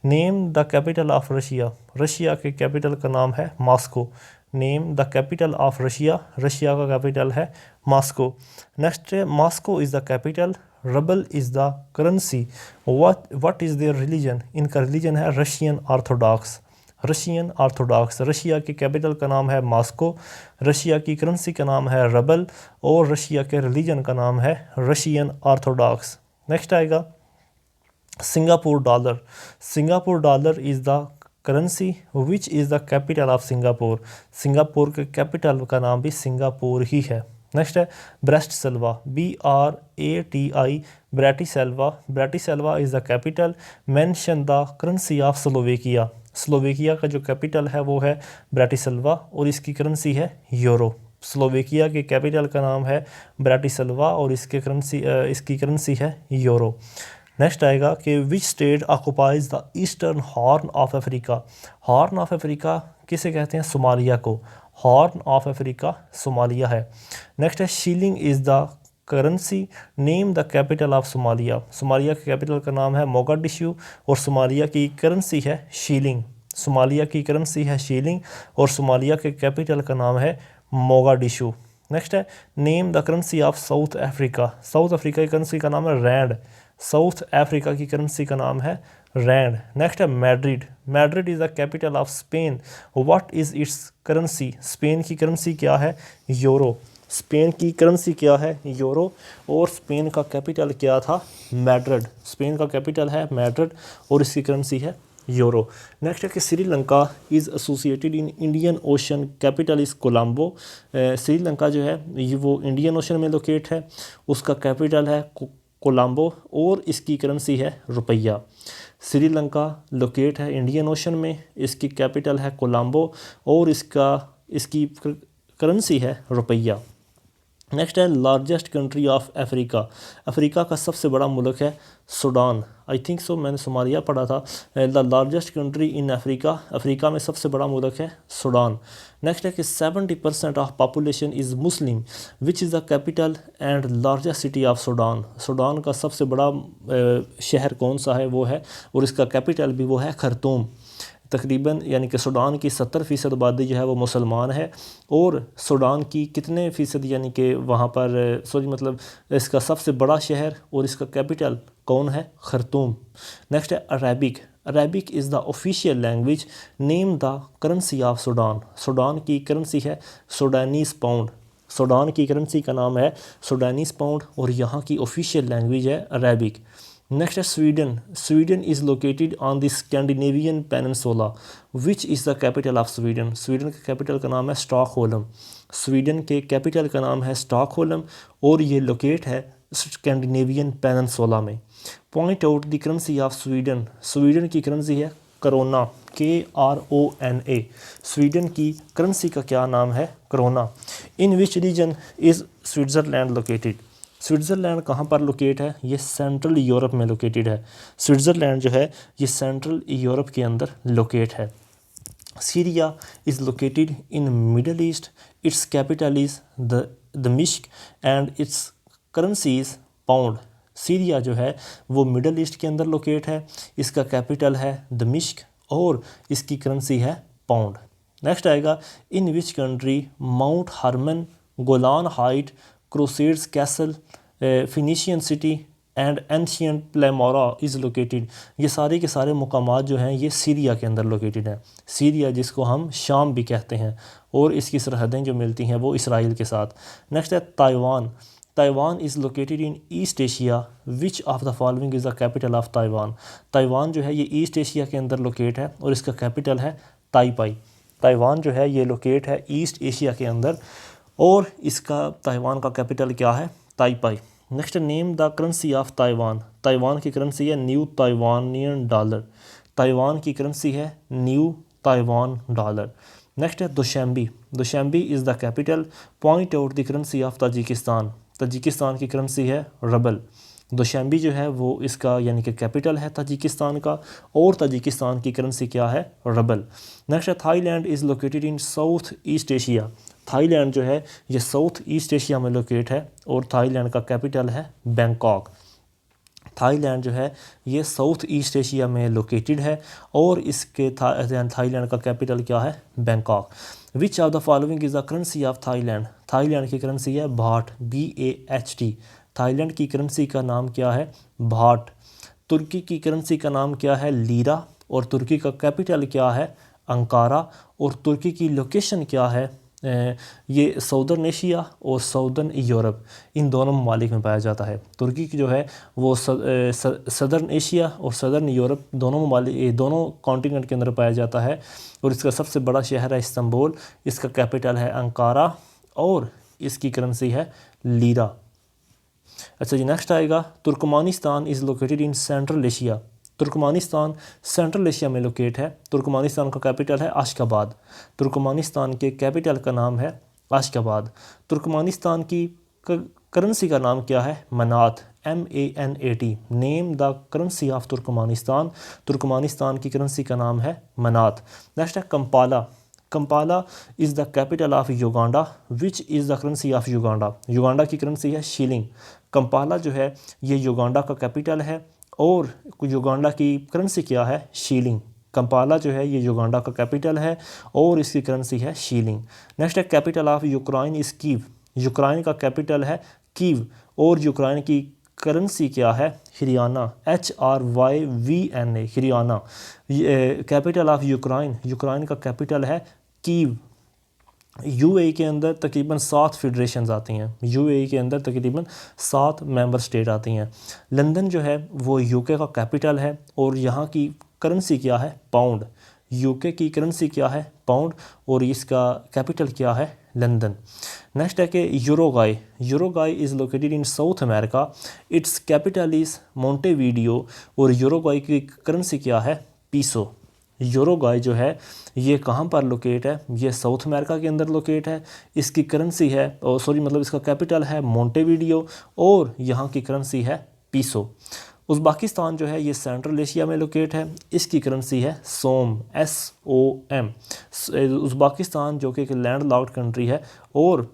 Name the capital of Russia. Russia के कैपिटल का नाम है Moscow. Name the capital of Russia. Russia का कैपिटल है मॉस्को. नेक्स्ट है Moscow is the capital. Rouble is the currency. What is their religion? इनका religion है Russian Orthodox. Russian Orthodox. Russia के कैपिटल का नाम है मॉस्को. रशिया की करेंसी का नाम है रबल और रशिया के रिलीजन का नाम है रशियन ऑर्थोडॉक्स. नेक्स्ट आएगा Singapore dollar. Singapore dollar is the currency. Which is the capital of Singapore? Singapore के कैपिटल का नाम भी सिंगापुर ही है. नेक्स्ट है Bratislava. BRATI. Bratislava. Bratislava is the capital. Mention the currency of Slovakia. Slovakia का जो कैपिटल है वो है ब्रेटिस्लावा और इसकी करेंसी है यूरो. स्लोवेकिया के कैपिटल का नाम है ब्रेटिस्लावा और इसकी करेंसी है यूरो. नेक्स्ट आएगा कि which state occupies the eastern horn of Africa. Horn of Africa किसे कहते हैं? सोमालिया को. हॉर्न ऑफ अफ्रीका सोमालिया है. नेक्स्ट है shilling is the currency. Name the capital of Somalia. Somalia के कैपिटल का नाम है मोगाडिशु और सोमालिया की करेंसी है शीलिंग. सोमालिया की करेंसी है शीलिंग और सोमालिया के कैपिटल का नाम है मोगाडिशु. नेक्स्ट है name the currency of South Africa. South Africa की करेंसी का नाम है रैंड. साउथ अफ्रीका की करेंसी का नाम है रैंड. नेक्स्ट है Madrid. Madrid is the capital of Spain, what is its currency, Spain की करेंसी क्या है, यूरो, स्पेन की करेंसी क्या है, यूरो, और स्पेन का कैपिटल क्या था, मैड्रिड, स्पेन का कैपिटल है मैड्रिड और इसकी करेंसी है यूरो। नेक्स्ट है कि Sri Lanka is associated in Indian ocean, capital is Colombo, Sri Lanka जो है ये वो इंडियन ओशन में लोकेट है, उसका कैपिटल है कोलंबो और इसकी करेंसी है रुपया। श्रीलंका लोकेट है इंडियन ओशन में, इसकी कैपिटल है कोलंबो और इसकी करेंसी है रुपया। नेक्स्ट है largest country of Africa, Africa का सबसे बड़ा मुल्क है सूडान, आई थिंक सो मैंने सोमालिया पढ़ा था। The largest country in Africa, Africa में सबसे बड़ा मुल्क है सूडान। नेक्स्ट है कि 70% of population is Muslim, which is the capital and largest city of Sudan, Sudan का सबसे बड़ा शहर कौन सा है वो है और इसका कैपिटल भी वो है खर्तूम। तकरीबन यानी कि सूडान की 70% आबादी जो है वो मुसलमान है और सूडान की कितने फ़ीसद यानी कि वहाँ पर मतलब इसका सबसे बड़ा शहर और इसका कैपिटल कौन है, खर्तूम। नेक्स्ट है Arabic, Arabic is the official language, name the currency of Sudan, Sudan की करेंसी है सूडानीज़ पाउंड, सूडान की करेंसी का नाम है सूडानीज़ पाउंड और यहाँ की ऑफिशियल लैंग्वेज है अरेबिक। नेक्स्ट है Sweden, Sweden is located on the Scandinavian peninsula, which is the capital of Sweden, Sweden के कैपिटल का नाम है स्टॉकहोल्म, स्वीडन के कैपिटल का नाम है स्टॉकहोल्म और ये लोकेट है स्कैंडिनेवियन पेनिनसुला में। Point out the currency of Sweden, Sweden की करेंसी है करोना, KRONA, स्वीडन की करेंसी का क्या नाम है, krona. In which region is Switzerland located, Switzerland कहाँ पर लोकेट है, ये सेंट्रल यूरोप में लोकेटेड है, स्विट्ज़रलैंड जो है ये सेंट्रल यूरोप के अंदर लोकेट है। Syria is located in middle east, its capital is दमिश्क and its currency is pound, Syria जो है वो मिडल ईस्ट के अंदर लोकेट है, इसका कैपिटल है दमिश्क और इसकी करेंसी है पाउंड। नेक्स्ट आएगा in which country mount Hermon, Golan height, crusades castle, Phoenician city and ancient Palmyra is located, ये सारे के सारे मुकामात जो हैं ये सीरिया के अंदर लोकेटेड हैं, सीरिया जिसको हम शाम भी कहते हैं और इसकी सरहदें जो मिलती हैं वो इसराइल के साथ। नेक्स्ट है Taiwan, Taiwan is located in east Asia, which of the following is the capital of Taiwan, Taiwan जो है ये ईस्ट एशिया के अंदर लोकेट है और इसका कैपिटल है ताइपाई, ताइवान जो है ये लोकेट है ईस्ट एशिया के अंदर और इसका ताइवान का कैपिटल क्या है, Taipei. Next name the currency of Taiwan, Taiwan की करेंसी है न्यू ताइवानियन डॉलर, ताइवान की करेंसी है न्यू ताइवान डॉलर। नेक्स्ट है Dushanbe, Dushanbe is the capital, point out the currency of Tajikistan, Tajikistan की currency है rouble, Dushanbe जो है वो इसका यानी कि कैपिटल है ताजिकिस्तान का और ताजिकिस्तान की करेंसी क्या है, रबल। नेक्स्ट है Thailand is located in south east Asia, Thailand जो है ये साउथ ईस्ट एशिया में लोकेट है और थाईलैंड का कैपिटल है बैंकॉक, थाईलैंड जो है ये साउथ ईस्ट एशिया में लोकेटेड है और इसके थाईलैंड का कैपिटल क्या है, Bangkok. Which of the following is the currency of Thailand, Thailand की करेंसी है भाट, BAHT, थाईलैंड की करेंसी का नाम क्या है, भाट। तुर्की की करेंसी का नाम क्या है, लीरा और तुर्की का कैपिटल क्या है, अंकारा और तुर्की की लोकेशन क्या है, ये साउदर्न एशिया और साउदर्न यूरोप इन दोनों ममालिक में पाया जाता है। तुर्की की जो है वो सदर्न एशिया और सदर्न यूरोप दोनों ममालिक दोनों कॉन्टिनेंट के अंदर पाया जाता है और इसका सबसे बड़ा शहर है इस्तांबुल, इसका कैपिटल है अंकारा और इसकी करेंसी है लीरा। अच्छा जी, नेक्स्ट आएगा Turkmenistan is located in central Asia, Turkmenistan central Asia में लोकेट है, तुर्कमानिस्तान का कैपिटल है अश्गाबाद, तुर्कमानिस्तान के कैपिटल का नाम है अश्गाबाद। तुर्कमानिस्तान की करेंसी का नाम क्या है, मनात, MANAT, name the currency of Turkmenistan, Turkmenistan की करेंसी का नाम है मनात। नेक्स्ट है Kampala, Kampala is the capital of Uganda, which is the currency of Uganda, Uganda की करेंसी है शीलिंग, कंपाला जो है ये युगांडा का कैपिटल है और युगांडा की करेंसी क्या है, शीलिंग, कंपाला जो है ये युगांडा का कैपिटल है और इसकी करेंसी है शीलिंग। नेक्स्ट है capital of Ukraine is Kyiv, Ukraine का कैपिटल है कीव और यूक्रेन की करेंसी क्या है? Haryana, HRYVNA, Haryana. Capital of Ukraine, Ukraine का कैपिटल है कीव। यूएई के अंदर तकरीबन 7 फेडरेशंस आती हैं, यूएई के अंदर तकरीबन 7 मेंबर स्टेट आती हैं। लंदन जो है वो यूके का कैपिटल है और यहाँ की करेंसी क्या है? पाउंड। यूके की करेंसी क्या है? पाउंड, और इसका कैपिटल क्या है? लंदन। नेक्स्ट है कि Uruguay, Uruguay is located in south America, its capital is Montevideo, और यूरोगाई की करेंसी क्या है? पीसो। यूरोगाई जो है ये कहाँ पर लोकेट है? ये साउथ अमेरिका के अंदर लोकेट है। इसकी करेंसी है मतलब इसका कैपिटल है मोंटेवीडियो और यहाँ की करेंसी है पीसो। उज़्बेकिस्तान जो है ये सेंट्रल एशिया में लोकेट है, इसकी करेंसी है सोम, SOM। उज़्बेकिस्तान जो कि एक लैंड लॉक्ड कंट्री है और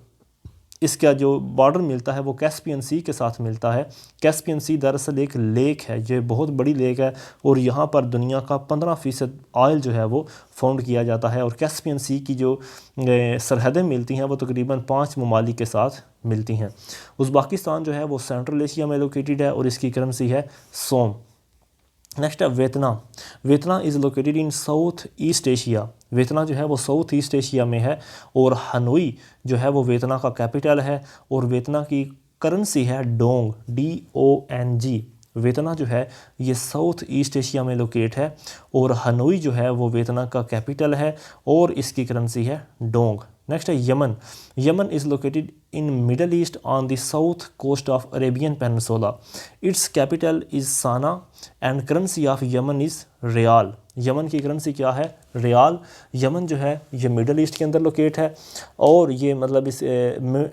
इसका जो बॉर्डर मिलता है वो कैस्पियन सी के साथ मिलता है। कैस्पियन सी दरअसल एक लेक है, ये बहुत बड़ी लेक है और यहाँ पर दुनिया का 15% ऑयल जो है वो फाउंड किया जाता है। और कैस्पियन सी की जो सरहदें मिलती हैं वो तकरीबन 5 ममालिक के साथ मिलती हैं। उज़्बेकिस्तान जो है वो सेंट्रल एशिया में लोकेटेड है और इसकी करेंसी है सोम। नेक्स्ट है Vietnam, Vietnam is located in south east Asia. Vietnam जो है वो साउथ ईस्ट एशिया में है और हनोई जो है वो वियतनाम का कैपिटल है और वियतनाम की करेंसी है डोंग, DONG। वियतनाम जो है ये साउथ ईस्ट एशिया में लोकेट है और हनोई जो है वो वियतनाम का कैपिटल है और इसकी करेंसी है डोंग। नेक्स्ट है Yemen, Yemen is located in middle East on the south coast of Arabian Peninsula, its capital is Sanaa and currency of Yemen is rial. Yemen की करेंसी क्या है? Riyal. Yemen जो है ये मिडल ईस्ट के अंदर locate है और ये मतलब इस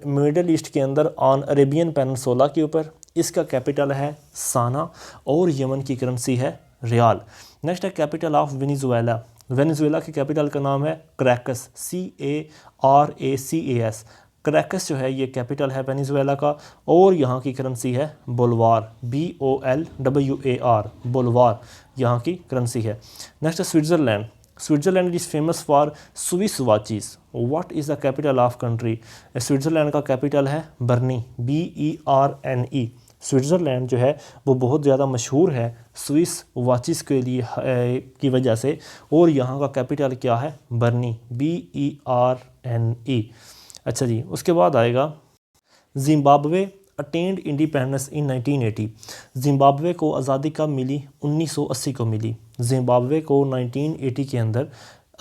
मिडल ईस्ट के अंदर ऑन अरेबियन पेनिनसुला के ऊपर, इसका कैपिटल है साना और यमन की करेंसी है रियाल। नेक्स्ट है कैपिटल ऑफ वेनेजुएला, वेनेजुएला की कैपिटल का नाम है क्रैकस, CARACAS। क्रैकस जो है ये कैपिटल है वेनेजुएला का और यहाँ की करेंसी है बोलवार, BOLWAR, बोलवार यहाँ की करेंसी है। नेक्स्ट है Switzerland, Switzerland is famous for Swiss watches, what is the capital of country? Switzerland का कैपिटल है बर्नी, BERNE। स्विट्ज़रलैंड जो है वो बहुत ज़्यादा मशहूर है स्विस वॉचेस के लिए की वजह से और यहाँ का कैपिटल क्या है? बर्नी, BERNE। अच्छा जी, उसके बाद आएगा Zimbabwe attend independence in 1980। Zimbabwe को आज़ादी कब मिली? 1980 को मिली। जिम्बाब्वे को 1980 के अंदर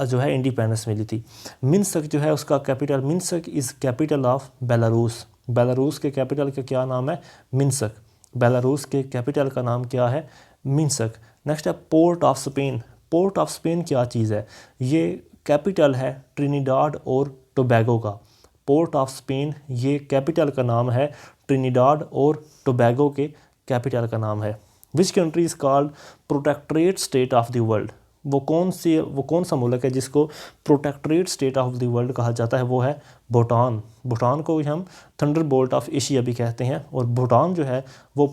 जो है इंडिपेंडेंस मिली थी। मिन्स्क जो है उसका capital, Minsk is capital of Belarus. Belarus के कैपिटल का क्या नाम है? मिन्स्क। बेलारूस के कैपिटल का नाम क्या है? मिन्स्क। नेक्स्ट है port of Spain, port of Spain क्या चीज़ है? ये कैपिटल है ट्रिनिडाड और टोबैगो का। पोर्ट ऑफ स्पेन ये कैपिटल का नाम है ट्रिनिडाड और टोबैगो के कैपिटल का नाम है। Which country is called protectorate state of the world? वो कौन सा मुल्क है जिसको protectorate state of the world कहा जाता है? वो है भूटान। भूटान को हम थंडरबोल्ट ऑफ एशिया भी कहते हैं और भूटान जो है वो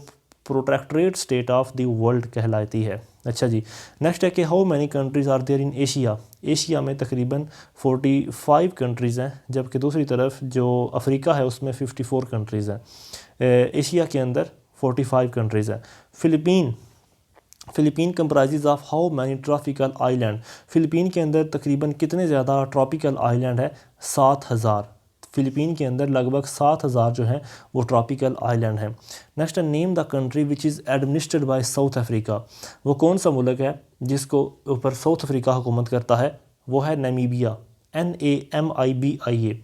protectorate state of the world कहलाती है। अच्छा जी, नेक्स्ट है कि how many countries are there in Asia? Asia में तकरीबन 45 कंट्रीज़ हैं जबकि दूसरी तरफ जो अफ्रीका है उसमें 54 कंट्रीज़ हैं। एशिया के अंदर 45 कंट्रीज़ हैं। Philippine comprises of how many tropical island? Philippine के अंदर तकरीबन कितने ज़्यादा ट्रॉपिकल आइलैंड है? 7000। फ़िलिपीन के अंदर लगभग 7000 जो हैं वो ट्रॉपिकल आइलैंड हैं। नेक्स्ट है name the country which is administered by south Africa. वो कौन सा मुल्क है जिसको ऊपर साउथ अफ्रीका हुकूमत करता है? वो है Namibia, NAMIBIA।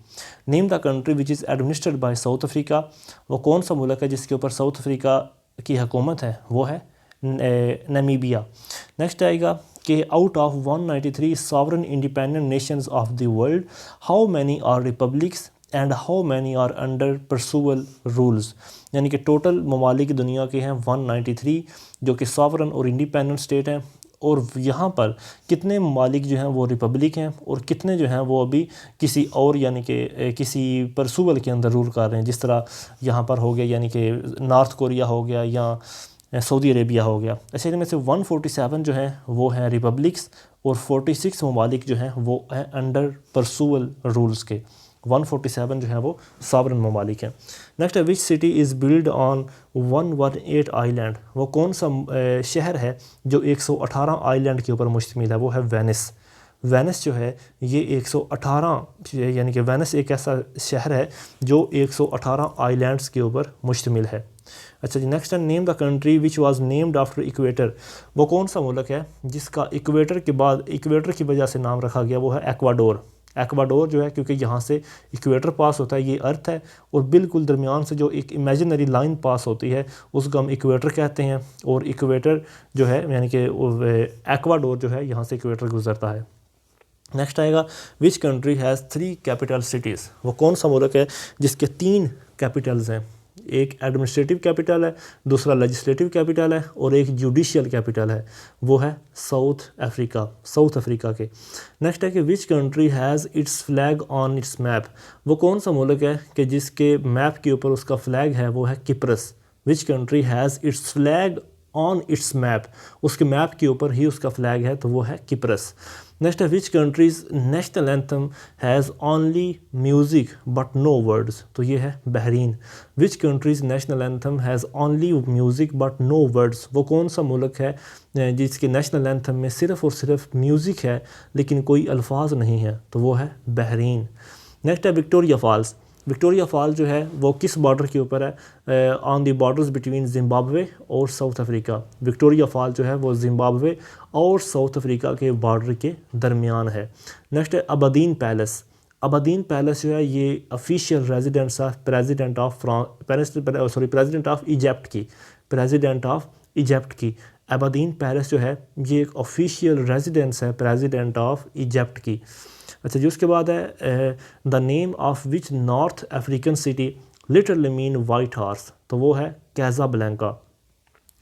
Name the country which is administered by south Africa. वो कौन सा मुल्क है जिसके ऊपर साउथ अफ्रीका की हुकूमत है? वो है नामीबिया। नेक्स्ट आएगा कि out of 193 sovereign independent nations of the world how many are republics and how many are under personal rules? यानी कि टोटल ममालिक दुनिया के हैं 193 जो कि सॉवरेन और इंडिपेंडेंट स्टेट हैं और यहाँ पर कितने ममालिक जो हैं वो रिपब्लिक हैं और कितने जो हैं वो अभी किसी और यानी कि किसी परसूअल के अंदर रूल कर रहे हैं। जिस तरह यहाँ पर हो गया यानी कि नॉर्थ कोरिया हो गया या सऊदी अरेबिया हो गया। ऐसे इनमें से 147 जो हैं वो हैं रिपब्लिक्स और 46 ममालिक जो हैं वो हैं अंडर परसूअल रूल्स के। 147 जो है वो सॉवरेन ममालिक हैं। नेक्स्ट है which city is build on 118 island, वो कौन सा शहर है जो 118 आइलैंड के ऊपर मुश्तमिल है, वो है वेनिस। वेनिस जो है ये 118 यानी कि वेनिस एक ऐसा शहर है जो 118 आइलैंड्स के ऊपर मुश्तमिल है। अच्छा जी, नेक्स्ट है name the country which was named after equator, वो कौन सा मुल्क है जिसका इक्वेटर के बाद इक्वेटर की वजह से नाम रखा गया, वो है एक्वाडोर। एक्वाडोर जो है क्योंकि यहाँ से इक्वेटर पास होता है, ये अर्थ है, और बिल्कुल दरमियान से जो एक इमेजिनरी लाइन पास होती है उसको हम इक्वेटर कहते हैं, और इक्वेटर जो है यानी कि एक्वाडोर जो है यहाँ से इक्वेटर गुजरता है। नेक्स्ट आएगा विच कंट्री हैज़ 3 कैपिटल सिटीज़, वो कौन सा मुल्क है जिसके 3 कैपिटल्स हैं, एक एडमिनिस्ट्रेटिव कैपिटल है, दूसरा लेजिस्लेटिव कैपिटल है, और एक जुडिशियल कैपिटल है, वो है साउथ अफ्रीका के। नेक्स्ट है कि विच country has its flag on its map, वो कौन सा मुल्क है कि जिसके मैप के ऊपर उसका फ्लैग है, वो है Cyprus. Which country has its flag on its map, उसके मैप के ऊपर ही उसका फ्लैग है, तो वो है किप्रस। नेक्स्ट है which country's national anthem has only music but no words, तो ये है Bahrain. Which country's national anthem has only music but no words, वो कौन सा मुल्क है जिसके नेशनल एंथम में सिर्फ़ और सिर्फ म्यूज़िक है लेकिन कोई अल्फाज नहीं है, तो वो है बहरीन। नेक्स्ट है विक्टोरिया फॉल्स। विक्टोरिया फॉल जो है वो किस बॉर्डर के ऊपर है, on the borders between Zimbabwe और साउथ अफ्रीका। विक्टोरिया फॉल जो है वो जिम्बाब्वे और साउथ अफ्रीका के बॉर्डर के दरमियान है। नेक्स्ट है अबादीन पैलेस। अबादीन पैलेस जो है ये official residence of president of Egypt की अबादीन पैलेस जो है ये एक ऑफिशियल रेजिडेंस है प्रेसिडेंट ऑफ इजिप्ट की। अच्छा जी, उसके बाद है the name of which north African city literally mean white horse, तो वो है Casablanca.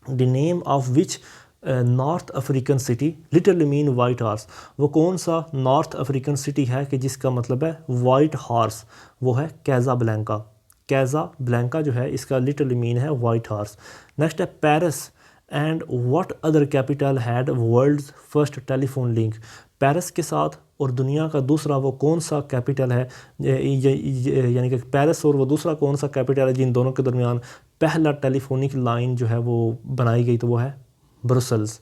The name of which north African city literally mean white horse, वो कौन सा नॉर्थ अफ्रीकन सिटी है कि जिसका मतलब है वाइट हार्स, वो है कैज़ाब्लैंका। कैज़ाब्लैंका जो है इसका लिटरली मीन है वाइट हार्स। नेक्स्ट है Paris and what other capital had world's first telephone link, Paris के साथ और दुनिया का दूसरा वो कौन सा कैपिटल है, यानी कि पेरिस और वो दूसरा कौन सा कैपिटल है जिन दोनों के दरमियान पहला टेलीफोनिक लाइन जो है वो बनाई गई, तो वो है ब्रुसल्स।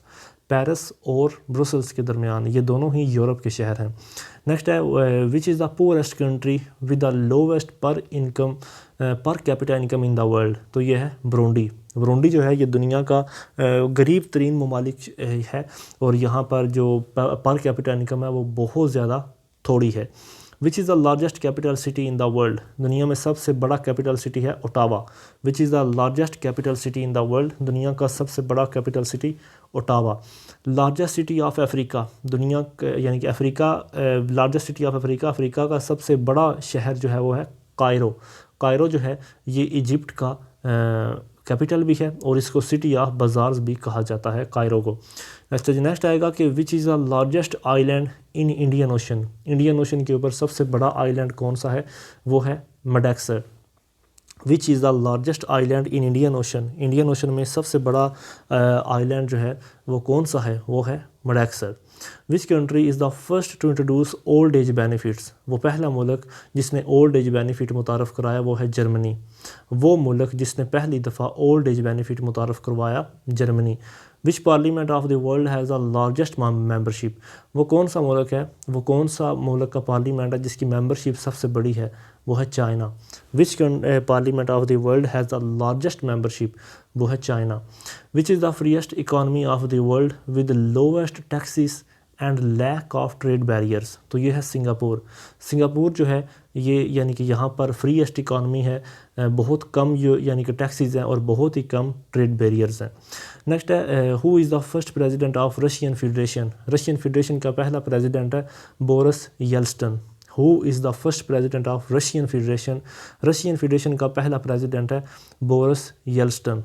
पेरिस और ब्रुसल्स के दरमियान ये दोनों ही यूरोप के शहर हैं। नेक्स्ट है which is the poorest country with the lowest पर capita income in the world, तो ये है ब्रूंडी। ब्रूंडी जो है ये दुनिया का गरीब तरीन ममालिक है और यहाँ पर जो पर कैपिटा इनकम है वो बहुत ज़्यादा थोड़ी है। Which is the largest capital city in the world, दुनिया में सबसे बड़ा कैपिटल सिटी है Ottawa. Which is the largest capital city in the world, दुनिया का सबसे बड़ा capital city Ottawa. Largest city of Africa, दुनिया यानी कि लार्जेस्ट सिटी ऑफ अफ्रीका का सबसे बड़ा शहर जो है वो है कायरो। कायरो जो है ये इजिप्ट का कैपिटल भी है और इसको सिटी ऑफ बाज़ार्स भी कहा जाता है कायरो को। नेक्स्ट आएगा कि विच is the largest island in Indian ocean, Indian Ocean के ऊपर सबसे बड़ा आइलैंड कौन सा है, वो है Madagascar. Which is the largest island in Indian ocean, Indian ocean में सबसे बड़ा आइलैंड जो है वो कौन सा है, वो है Madagascar. Which country is the first to introduce old age benefits, वो पहला मुल्क जिसने ओल्ड एज बेनिफिट मुतारफ़ कराया वो है जर्मनी। वो मुल्क जिसने पहली दफ़ा ओल्ड एज बेनिफिट मुतारफ़ करवाया Germany. Which parliament of the world has the largest membership, वो कौन सा मुल्क है, वो कौन सा मुल्क का पार्लियामेंट है जिसकी मेंबरशिप सबसे बड़ी है, वो है China. Which parliament of the world has the largest membership, वो है China. Which is the freest economy of the world with lowest taxes and lack of trade barriers, तो ये है सिंगापुर। सिंगापुर जो है ये यानी कि यहाँ पर फ्रीएस्ट इकानमी है, बहुत कम यानी कि टैक्सेस हैं और बहुत ही कम ट्रेड बैरियर्स हैं। नेक्स्ट है who is the first president of Russian federation, Russian federation का पहला प्रेसिडेंट है Boris Yeltsin. Who is the first president of Russian federation, Russian federation का पहला प्रेसिडेंट है Boris Yeltsin.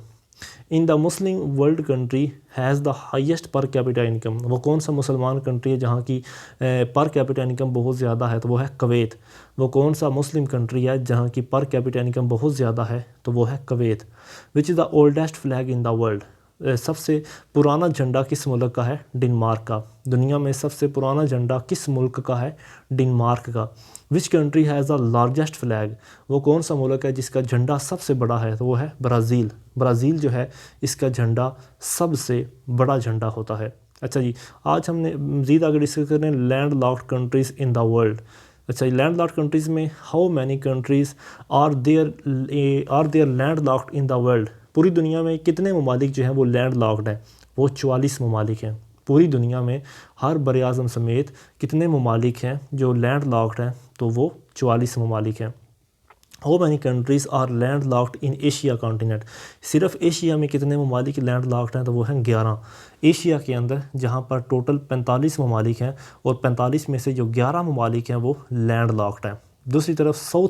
In the Muslim world country has the highest per capita income, वो कौन सा मुसलमान कंट्री है जहाँ की पर कैपिटा इनकम बहुत ज़्यादा है, तो वो है कुवैत। वो कौन सा मुस्लिम कंट्री है जहाँ की पर कैपिटा इनकम बहुत ज़्यादा है, तो वो है Kuwait. Which is the oldest flag in the world, सबसे पुराना झंडा किस मुल्क का है? डेनमार्क का। दुनिया में सबसे पुराना झंडा किस मुल्क का है? डेनमार्क का। विच country has the largest flag? वो कौन सा मुल्क है जिसका झंडा सबसे बड़ा है? तो वो है ब्राज़ील। ब्राज़ील जो है इसका झंडा सबसे बड़ा झंडा होता है। अच्छा जी, आज हमने मज़ीद आगे डिस्कस कर रहे हैं landlocked countries in the world. अच्छा, लैंड लॉक्ड कंट्रीज़ में how many countries are there landlocked in the world? पूरी दुनिया में कितने ममालिक जो हैं वो लैंड लॉक्ड हैं? वो 44 ममालिक हैं। पूरी दुनिया में हर बर आज़म समेत कितने ममालिक हैं जो लैंड लॉक्ड हैं? तो वो 44 ममालिक हैं। How many countries are landlocked in Asia continent? सिर्फ एशिया में कितने ममालिक लैंड लॉक्ड हैं? तो वो हैं 11। एशिया के अंदर जहाँ पर टोटल 45 ममालिक हैं और 45 में से जो 11 ममालिक हैं वो लैंड लॉक्ड हैं। दूसरी तरफ साउथ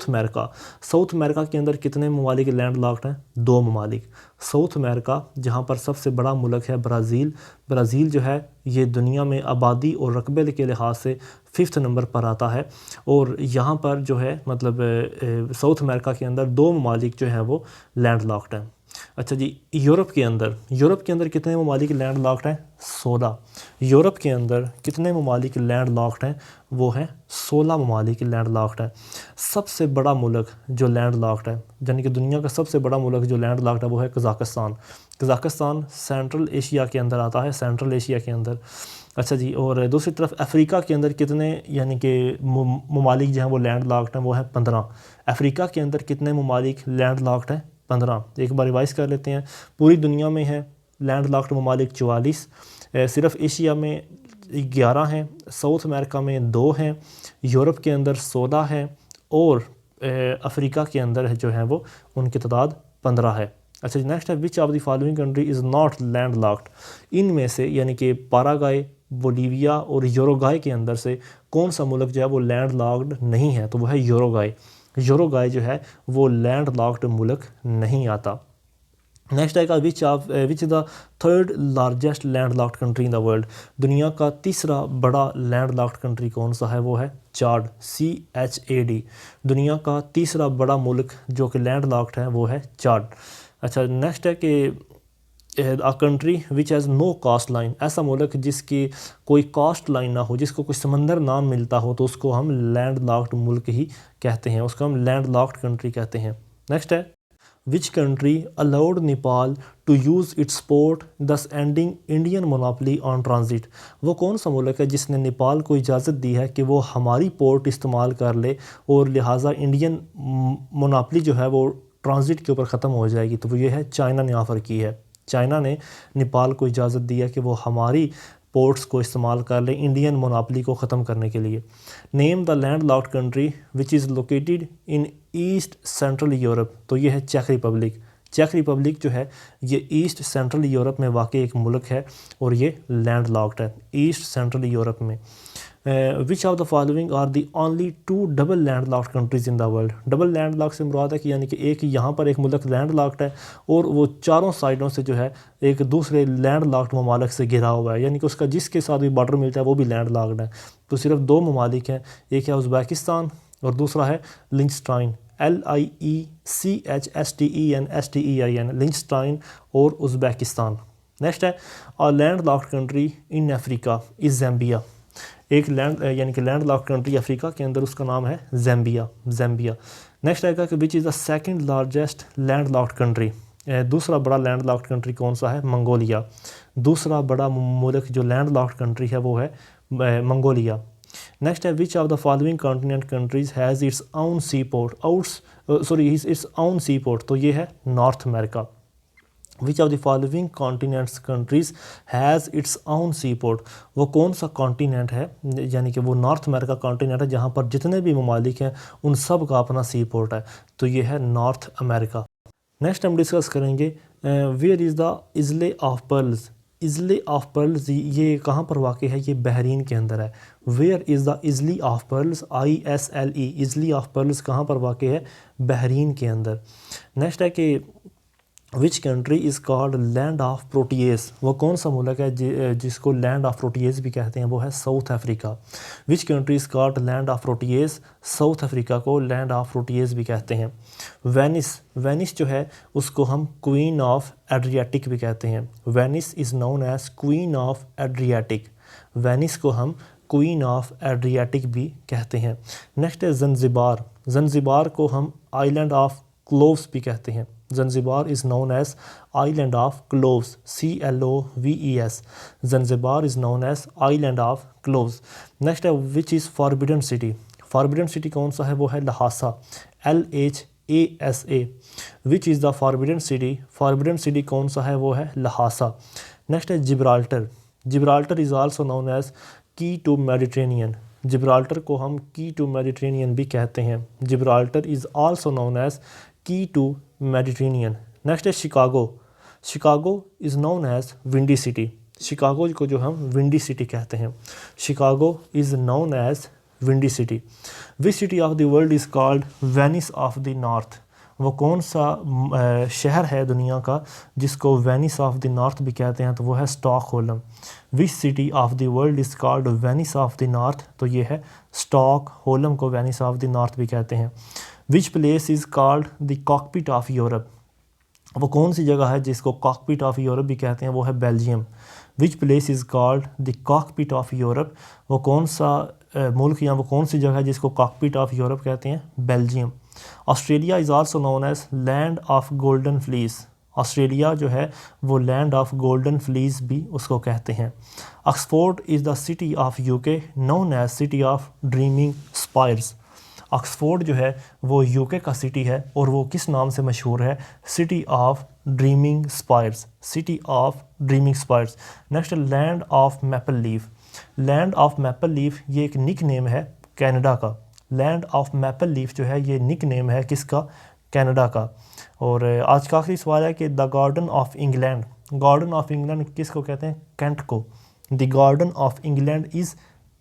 अमेरिका के अंदर कितने ममालिक लैंड लॉक्ड हैं? 2 ममालिक। साउथ अमेरिका जहाँ पर सबसे बड़ा मुल्क है ब्राज़ील। ब्राज़ील जो है ये दुनिया में आबादी और रकबे के लिहाज से 5th नंबर पर आता है और यहाँ पर जो है मतलब साउथ अमेरिका के अंदर 2 ममालिक जो हैं वो लैंड लॉक्ड हैं। अच्छा जी, यूरोप के अंदर कितने ममालिक लैंड लॉक्ड हैं? 16। यूरोप के अंदर कितने ममालिक लैंड लॉक्ड हैं? वो हैं 16 ममालिक लैंड लॉक्ड हैं। सबसे बड़ा मुल्क जो लैंड लॉक्ड है, यानी कि दुनिया का सबसे बड़ा मुल्क जो लैंड लॉक्ड है वो है कज़ाकिस्तान सेंट्रल एशिया के अंदर आता है, सेंट्रल एशिया के अंदर। अच्छा जी, और दूसरी तरफ अफ्रीका के अंदर कितने यानी कि ममालिक जो हैं वो लैंड लॉक्ड हैं? वो हैं 15। अफ्रीका के अंदर कितने ममालिक लैंड लॉक्ड हैं? 15। एक बार रिवाइज़ कर लेते हैं। पूरी दुनिया में है लैंड लॉक्ड ममालिक 44, सिर्फ एशिया में 11 हैं, साउथ अमेरिका में 2 हैं, यूरोप के अंदर 16 हैं और अफ्रीका के अंदर जो है वो उनकी तादाद 15 है। अच्छा, नेक्स्ट है which of the following country is not land locked? इनमें से यानी कि पाराग्वे, बोलीविया और यूरुग्वे के अंदर से कौन सा मुल्क जो है वो लैंड लॉक्ड नहीं है? तो वो है यूरुग्वे जो है वो लैंड लॉक्ड मुल्क नहीं आता। नेक्स्ट आएगा which the third largest land locked country in the world? दुनिया का तीसरा बड़ा लैंड लॉक्ड कंट्री कौन सा है? वो है चाड, CHAD। दुनिया का तीसरा बड़ा मुल्क जो कि लैंड लॉक्ड है वो है चाड। अच्छा, नेक्स्ट है कि a country which has no coastline? ऐसा मुल्क जिसकी कोई कास्ट लाइन ना हो, जिसको कोई समंदर ना मिलता हो, तो उसको हम लैंड लॉक्ड मुल्क ही कहते हैं, उसको हम लैंड लॉक्ड कंट्री कहते हैं। नेक्स्ट है which country allowed Nepal to use its port thus ending Indian monopoly on transit? वो कौन सा मुल्क है जिसने नेपाल को इजाज़त दी है कि वो हमारी पोर्ट इस्तेमाल कर ले और लिहाजा इंडियन मोनोपली जो है वो ट्रांजिट के ऊपर ख़त्म हो जाएगी? तो वो ये है चाइना ने ऑफ़र की है। चाइना ने नेपाल को इजाज़त दी है कि वो हमारी पोर्ट्स को इस्तेमाल कर ले इंडियन मोनोपली को ख़त्म करने के लिए। Name the land locked country which is located in east central Europe? तो ये है चेक रिपब्लिक जो है ये ईस्ट सेंट्रल यूरोप में वाक़ई एक मुल्क है और ये लैंड लॉक्ड है ईस्ट सेंट्रल यूरोप में। Which of the following are the only 2 double landlocked countries in the world? Double landlock से मुराद है कि यानी कि एक यहाँ पर एक मुल्क लैंड लॉक्ड है और वो चारों साइडों से जो है एक दूसरे लैंड लॉक्ड ममालिक से घिरा हुआ है, यानी कि उसका जिसके साथ भी बॉर्डर मिलता है वो भी लैंड लॉक्ड है। तो सिर्फ 2 ममालिक हैं, एक है उज़्बेकिस्तान और दूसरा है लिंचस्टाइन, LIECHSTEIN, लिंचस्टाइन और उज़्बेकिस्तान। नेक्स्ट है और land locked country in Africa is ज़ैम्बिया। एक लैंड यानी कि लैंड लॉक्ड कंट्री अफ्रीका के अंदर, उसका नाम है ज़ैम्बिया। नेक्स्ट आएगा कि विच is the second largest land locked country? दूसरा बड़ा लैंड लॉक्ड कंट्री कौन सा है? मंगोलिया। दूसरा बड़ा मुल्क जो लैंड लॉक्ड कंट्री है वो है मंगोलिया। नेक्स्ट है which of the following continent countries has its own sea port? तो ये है north America. Which of the following continents countries has its own sea port? वो कौन सा कॉन्टिनेंट है, यानी कि वो नॉर्थ अमेरिका कॉन्टिनेंट है जहाँ पर जितने भी ममालिक हैं उन सब का अपना सी पोर्ट है, तो ये है नॉर्थ अमेरिका। नेक्स्ट हम डिस्कस करेंगे where is the isle of pearls? Isle of pearls ये कहाँ पर वाक़ई है? ये बहरीन के अंदर है। Where is the isle of pearls? ISLE, isle of pearls कहाँ पर वाक़ई है? बहरीन के अंदर। नेक्स्ट है कि विच country is called land of proteases, वो कौन सा मुल्क है जिसको लैंड ऑफ प्रोटीज भी कहते हैं, वो है south Africa. Which country is called land of proteases, south Africa को लैंड ऑफ प्रोटीज भी कहते हैं। वेनिस, वेनिस जो है उसको हम क्वीन ऑफ एड्रियाटिक भी कहते हैं। Venice is known as queen of Adriatic, Venice को हम क्वीन ऑफ एड्रियाटिक भी कहते हैं। नेक्स्ट है जंजिबार, जंजिबार को हम आइलैंड ऑफ क्लोव्स भी कहते हैं। Zanzibar is known as island of cloves, CLOVES, Zanzibar is known as island of cloves। Next है which is forbidden city, forbidden city कौन सा है, वो है Lhasa, LHASA। which is the forbidden city, forbidden city कौन सा है, वो है लहासा। नेक्स्ट है Gibraltar, Gibraltar is also known as key to Mediterranean, Gibraltar को हम की टू मेडिटेरेनियन भी कहते हैं। Gibraltar is also known as key to Mediterranean. Next है Chicago, Chicago is known as windy city, Chicago को जो हम विंडी सिटी कहते हैं। Chicago is known as windy city. Which city of the world is called Venice of the north, वो कौन सा शहर है दुनिया का जिसको वेनिस ऑफ द नॉर्थ भी कहते हैं, तो वो है Stockholm. Which city of the world is called Venice of the north, तो ये है स्टॉकहोल्म को वेनिस ऑफ द नॉर्थ भी कहते हैं। Which place is called the cockpit of Europe, वो कौन सी जगह है जिसको कॉकपिट ऑफ यूरोप भी कहते हैं, वो है Belgium. Which place is called the cockpit of Europe, वो कौन सा मुल्क या वो कौन सी जगह है जिसको कॉकपिट ऑफ यूरोप कहते हैं, Belgium. Australia is also known as land of golden fleece, Australia जो है वो लैंड ऑफ गोल्डन फ्लीस भी उसको कहते हैं। Oxford is the city of UK known as city of dreaming spires, Oxford जो है वो यूके का सिटी है और वो किस नाम से मशहूर है, city of dreaming spires, city of dreaming spires. Next land of maple leaf, land of maple leaf ये एक निक नेम है कनाडा का, लैंड ऑफ मैपल लीफ जो है ये निक नेम है किसका, कनाडा का। और आज का आखिरी सवाल है कि the garden of England, garden of England किसको कहते हैं, कैंट को। The garden of England is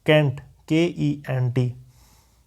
Kent, KENT।